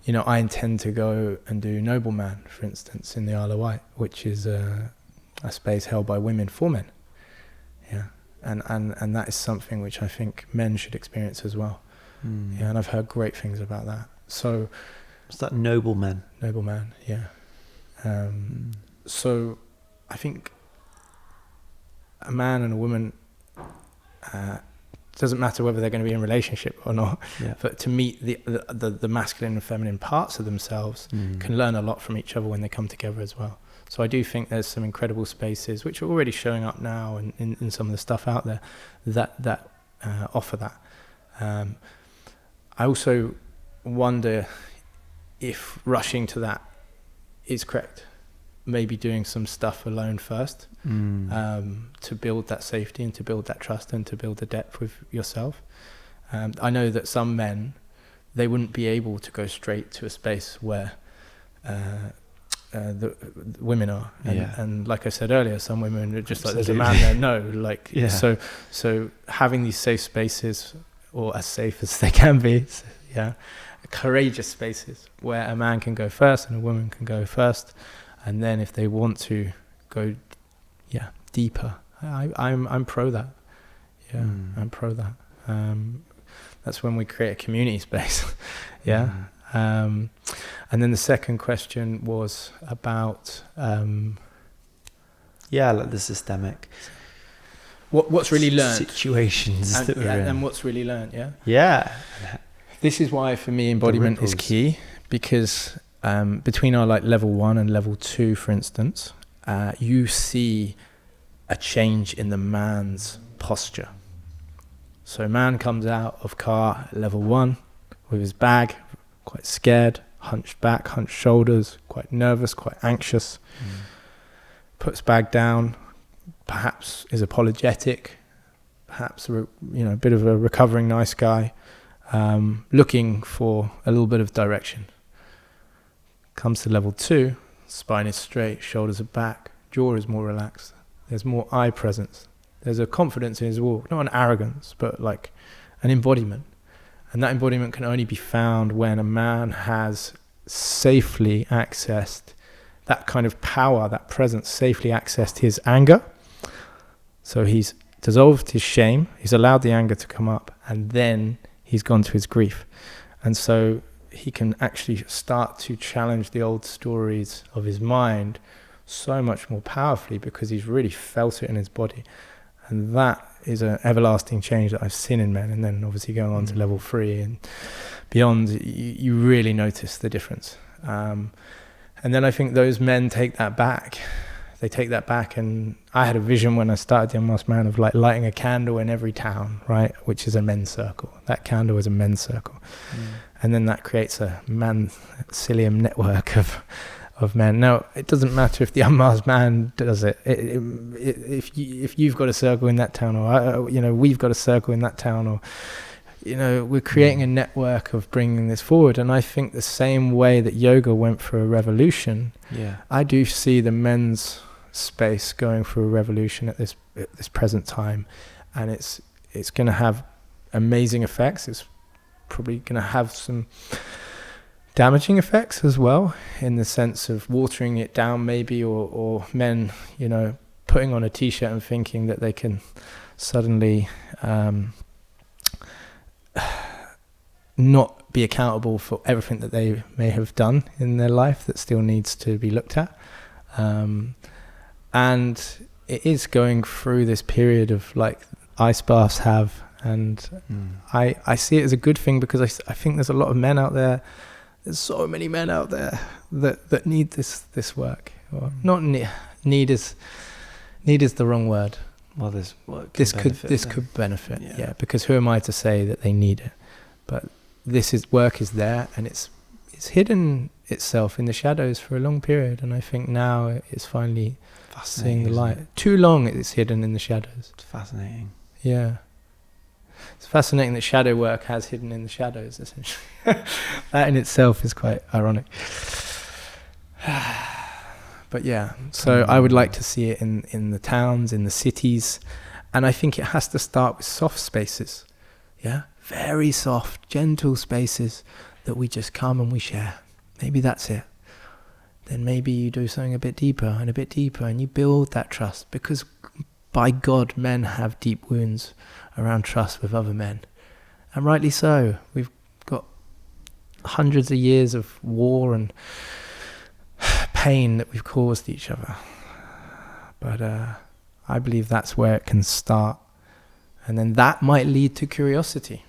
you know, I intend to go and do Noble Man, for instance, in the Isle of Wight, which is a space held by women for men. Yeah. And that is something which I think men should experience as well. Yeah, and I've heard great things about that. So, what's that? Noble Man, yeah. So I think a man and a woman, doesn't matter whether they're going to be in a relationship or not, but to meet the masculine and feminine parts of themselves can learn a lot from each other when they come together as well. So I do think there's some incredible spaces which are already showing up now and in some of the stuff out there that offer that. I also wonder if rushing to that is correct. Maybe doing some stuff alone first to build that safety and to build that trust and to build the depth with yourself. I know that some men, they wouldn't be able to go straight to a space where the women are. And like I said earlier, some women are just like, there's a man there. No, like, so having these safe spaces, or as safe as they can be, courageous spaces where a man can go first and a woman can go first. And then if they want to go, deeper, I'm pro that. I'm pro that. That's when we create a community space. And then the second question was about like the systemic. What's really learned situations that we're in, and what's really learned. This is why for me embodiment is key, because between our like level 1 and level 2, for instance, you see a change in the man's posture. So man comes out of car at level 1 with his bag, quite scared, hunched back, hunched shoulders, quite nervous, quite anxious, puts bag down, perhaps is apologetic, perhaps a bit of a recovering nice guy, looking for a little bit of direction. Comes to level 2, spine is straight, shoulders are back, jaw is more relaxed. There's more eye presence. There's a confidence in his walk, not an arrogance, but like an embodiment. And that embodiment can only be found when a man has safely accessed that kind of power, that presence, safely accessed his anger. So he's dissolved his shame, he's allowed the anger to come up, and then he's gone to his grief. And so he can actually start to challenge the old stories of his mind so much more powerfully because he's really felt it in his body. And that is an everlasting change that I've seen in men. And then obviously going on to level 3 and beyond, you really notice the difference. And then I think those men take that back. They take that back, and I had a vision when I started the UnMasked Man of like lighting a candle in every town, right, which is a men's circle. That candle is a men's circle. And then that creates a mancilium network of men. Now, it doesn't matter if the UnMasked Man does it. If you've got a circle in that town, or we've got a circle in that town, or we're creating a network of bringing this forward. And I think the same way that yoga went for a revolution, I do see the men's space going through a revolution at this present time, and it's going to have amazing effects. It's probably going to have some damaging effects as well, in the sense of watering it down maybe, or men putting on a t-shirt and thinking that they can suddenly not be accountable for everything that they may have done in their life that still needs to be looked at. And it is going through this period of like ice baths have, and I see it as a good thing, because I think there's a lot of men out there. There's so many men out there that need this work. Or not need is the wrong word. Well, this could benefit. Yeah, because who am I to say that they need it? But work is there, and it's hidden itself in the shadows for a long period, and I think now it's finally seeing the light. Too long it's hidden in the shadows. It's fascinating. Yeah. It's fascinating that shadow work has hidden in the shadows, essentially. That in itself is quite ironic. But yeah, so I would like to see it in the towns, in the cities, and I think it has to start with soft spaces. Yeah, very soft, gentle spaces that we just come and we share. Maybe that's it. Then maybe you do something a bit deeper, and you build that trust, because by God, men have deep wounds around trust with other men, and rightly so. We've got hundreds of years of war and pain that we've caused each other, but I believe that's where it can start, and then that might lead to curiosity.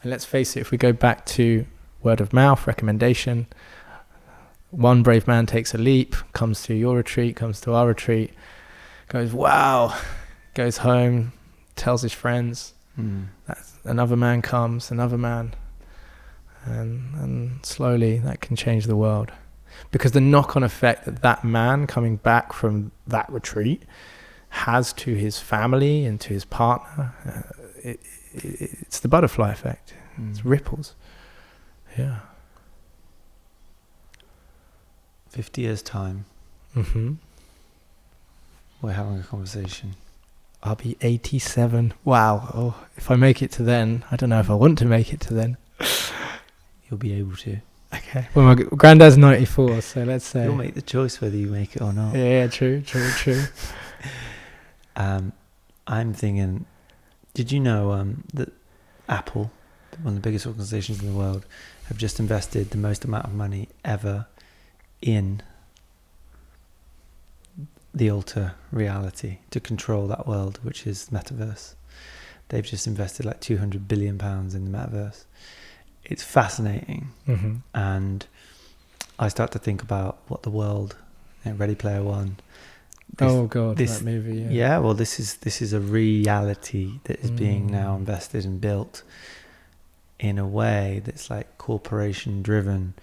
And let's face it, if we go back to word of mouth, recommendation, one brave man takes a leap, comes to your retreat, comes to our retreat, goes, wow, goes home, tells his friends, another man comes, another man, and slowly that can change the world. Because the knock-on effect that man coming back from that retreat has to his family and to his partner, it's the butterfly effect. It's ripples. Yeah. 50 years time. We're having a conversation. I'll be 87. Wow. Oh, if I make it to then, I don't know if I want to make it to then. You'll be able to. Okay. Well, my granddad's 94, so let's say. You'll make the choice whether you make it or not. Yeah, true. I'm thinking, did you know that Apple, one of the biggest organizations in the world, have just invested the most amount of money ever in the alter reality to control that world, which is metaverse. They've just invested like £200 billion in the metaverse. It's fascinating. And I start to think about what the world, Ready Player One. That movie. Yeah, well, this is a reality that is being now invested and built in a way that's like corporation driven,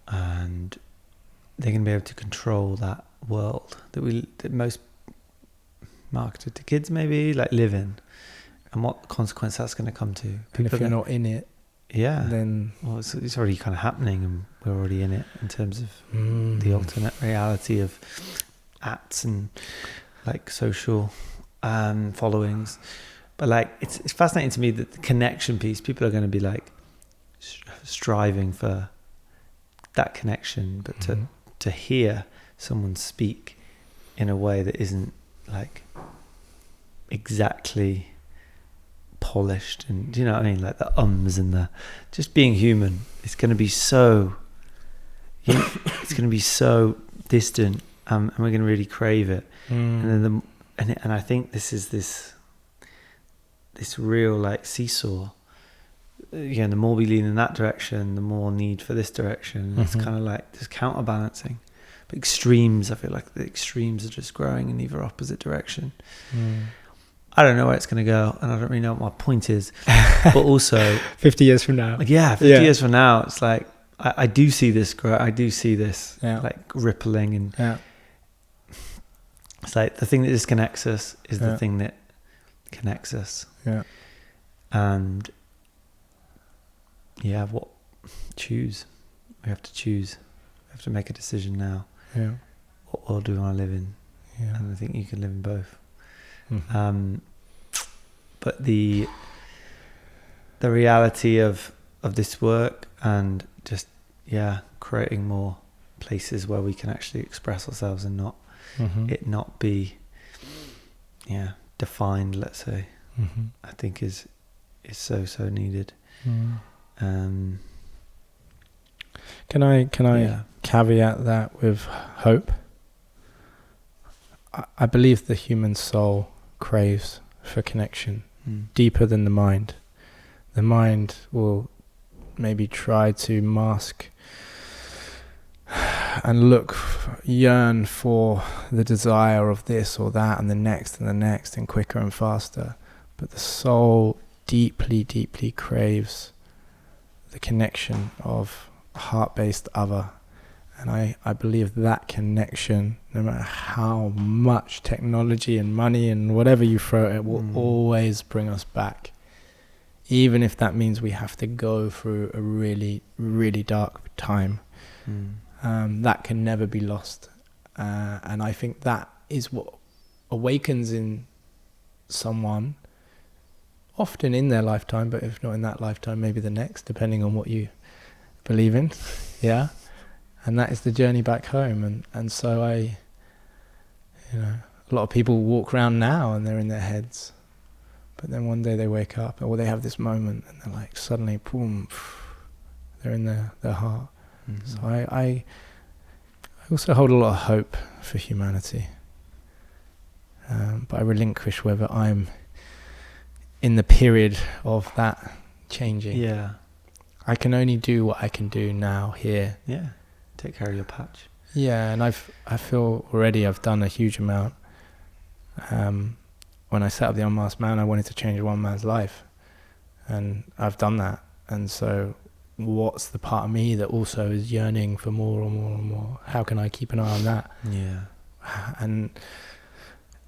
and they're going to be able to control that world that most marketed to kids maybe like live in, and what consequence that's going to come to. And if you're not in it, Yeah. then Well, it's already kind of happening, and we're already in it in terms of the alternate reality of apps and like social followings. But like, it's fascinating to me that the connection piece, people are going to be like striving for that connection, but to hear someone speak in a way that isn't like exactly polished, and do you know what I mean, like the ums and the just being human, it's going to be so it's going to be so distant, and we're going to really crave it. And then and I think this is this real like seesaw. Again, the more we lean in that direction, the more need for this direction. It's kind of like this counterbalancing. But extremes, I feel like the extremes are just growing in either opposite direction. I don't know where it's going to go, and I don't really know what my point is. But also 50 years from now, like 50 years from now, it's like I do see this grow. I do see this like rippling, and it's like the thing that disconnects us is the thing that connects us. And what choose? We have to choose. We have to make a decision now. What world do we want to live in? And I think you can live in both. But the reality of this work, and just creating more places where we can actually express ourselves and not it not be defined, let's say, I think is so needed. Can I caveat that with hope? I believe the human soul craves for connection deeper than the mind. The mind will maybe try to mask and yearn for the desire of this or that and the next and quicker and faster. But the soul deeply, deeply craves the connection of a heart-based other. And I believe that connection, no matter how much technology and money and whatever you throw at it, will always bring us back. Even if that means we have to go through a really, really dark time. That can never be lost. And I think that is what awakens in someone, often in their lifetime, but if not in that lifetime, maybe the next, depending on what you believe in. And that is the journey back home. And so a lot of people walk around now and they're in their heads, but then one day they wake up or they have this moment and they're like, suddenly, boom, they're in their heart. So I also hold a lot of hope for humanity, but I relinquish whether I'm in the period of that changing. I can only do what I can do now, here. Take care of your patch. And I feel already I've done a huge amount. When I set up the UnMasked Man, I wanted to change one man's life, and I've done that. And so what's the part of me that also is yearning for more and more and more? How can I keep an eye on that? And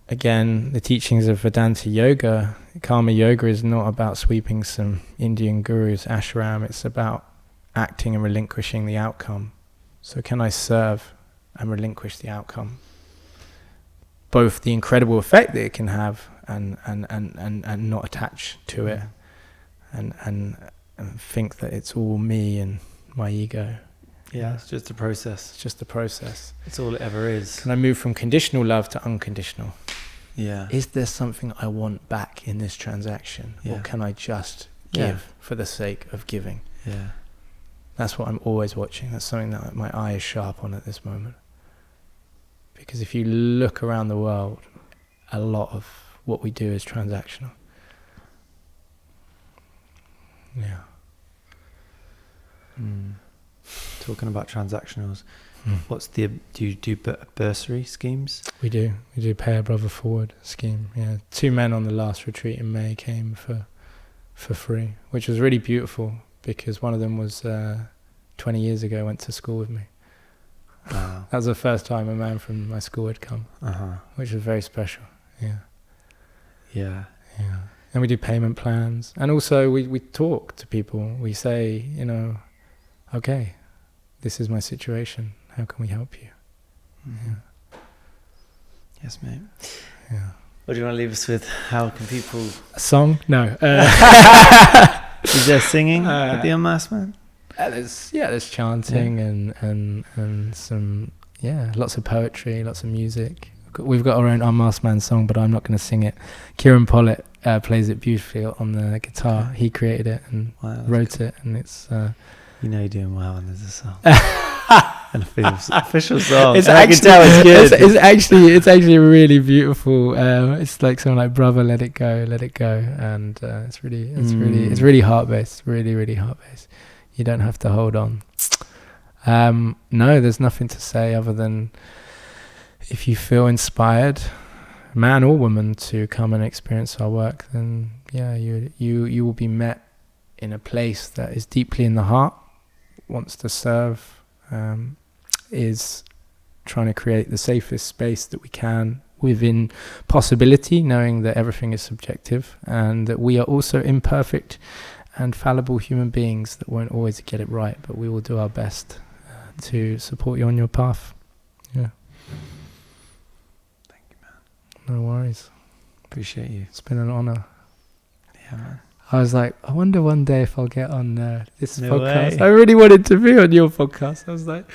again, the teachings of Vedanta yoga, karma yoga, is not about sweeping some Indian guru's ashram. It's about acting and relinquishing the outcome. So can I serve and relinquish the outcome? Both the incredible effect that it can have and not attach to it and think that it's all me and my ego. It's just a process. It's just a process. It's all it ever is. Can I move from conditional love to unconditional? Yeah. Is there something I want back in this transaction? Yeah. Or can I just give for the sake of giving? Yeah. That's what I'm always watching. That's something that my eye is sharp on at this moment. Because if you look around the world, a lot of what we do is transactional. Yeah. Talking about transactionals, do you do bursary schemes? We do pay a brother forward scheme. Yeah, 2 men on the last retreat in May came for free, which was really beautiful because one of them was 20 years ago went to school with me. Wow. That was the first time a man from my school had come, which was very special. Yeah. And we do payment plans. And also we talk to people. We say, you know, okay, this is my situation. How can we help you? Mm-hmm. Yeah. Yes, mate. Yeah. What do you want to leave us with? How can people... A song? No. Is there singing at the UnMasked Man? There's chanting and some, lots of poetry, lots of music. We've got our own UnMasked Man song, but I'm not going to sing it. Kieran Pollitt plays it beautifully on the guitar. He created it and wrote it, and it's... you know you're doing well when there's a song. An official song. I can tell it's good. It's actually really beautiful. It's like something like "Brother, let it go," and it's really heart based. Really heart based. You don't have to hold on. No, there's nothing to say other than if you feel inspired, man or woman, to come and experience our work, then you will be met in a place that is deeply in the heart, wants to serve. Is trying to create the safest space that we can within possibility, knowing that everything is subjective and that we are also imperfect and fallible human beings that won't always get it right, but we will do our best to support you on your path. Yeah. Thank you, man. No worries. Appreciate you. It's been an honor. Yeah, man. I was like, I wonder one day if I'll get on this podcast. Way. I really wanted to be on your podcast. I was like,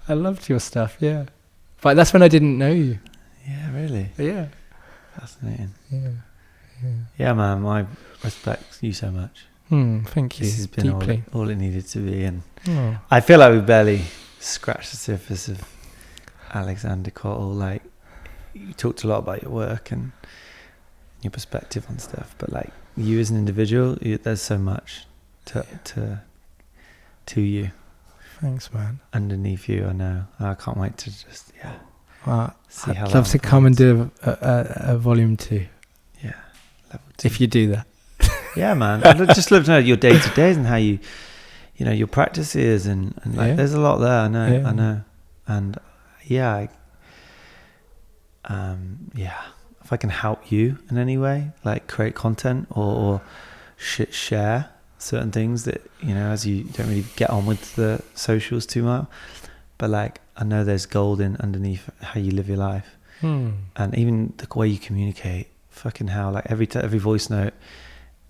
I loved your stuff, yeah. But that's when I didn't know you. Yeah, really? Yeah. Fascinating. Yeah. Yeah, man, I respect you so much. Thank you. This has been deeply. all it needed to be. And I feel like we barely scratched the surface of Alexander Cottle. Like, you talked a lot about your work and your perspective on stuff, but like you as an individual, there's so much to you. Thanks, man. Underneath you, I know. I can't wait to just see how. I'd love to come and do a volume 2. Yeah, level 2. If you do that. Yeah, man. I'd just love to know your day to days and how you know, your practices and like there's a lot there. I know, and if I can help you in any way, like create content or share certain things that, you know, as you don't really get on with the socials too much, but like I know there's gold in underneath how you live your life, and even the way you communicate. Fucking hell, like every voice note,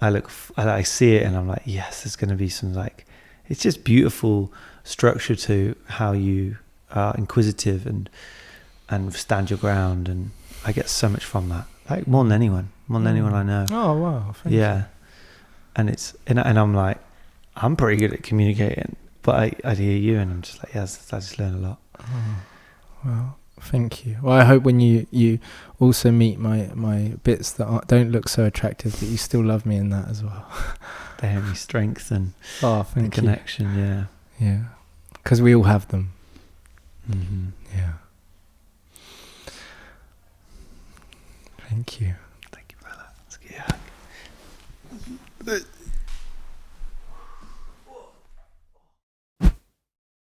I see it and I'm like, yes, there's going to be some, like, it's just beautiful structure to how you are inquisitive and stand your ground, and I get so much from that, like more than anyone I know. Oh wow, thank you. And it's and I'm like, I'm pretty good at communicating, but I hear you and I'm just like, yes, I just learn a lot. Oh, well, thank you. Well, I hope when you also meet my bits that don't look so attractive, that you still love me in that as well. They have me strength and connection. Yeah, because we all have them. Mm-hmm. Yeah. Thank you. Thank you, brother. Let's get a hug.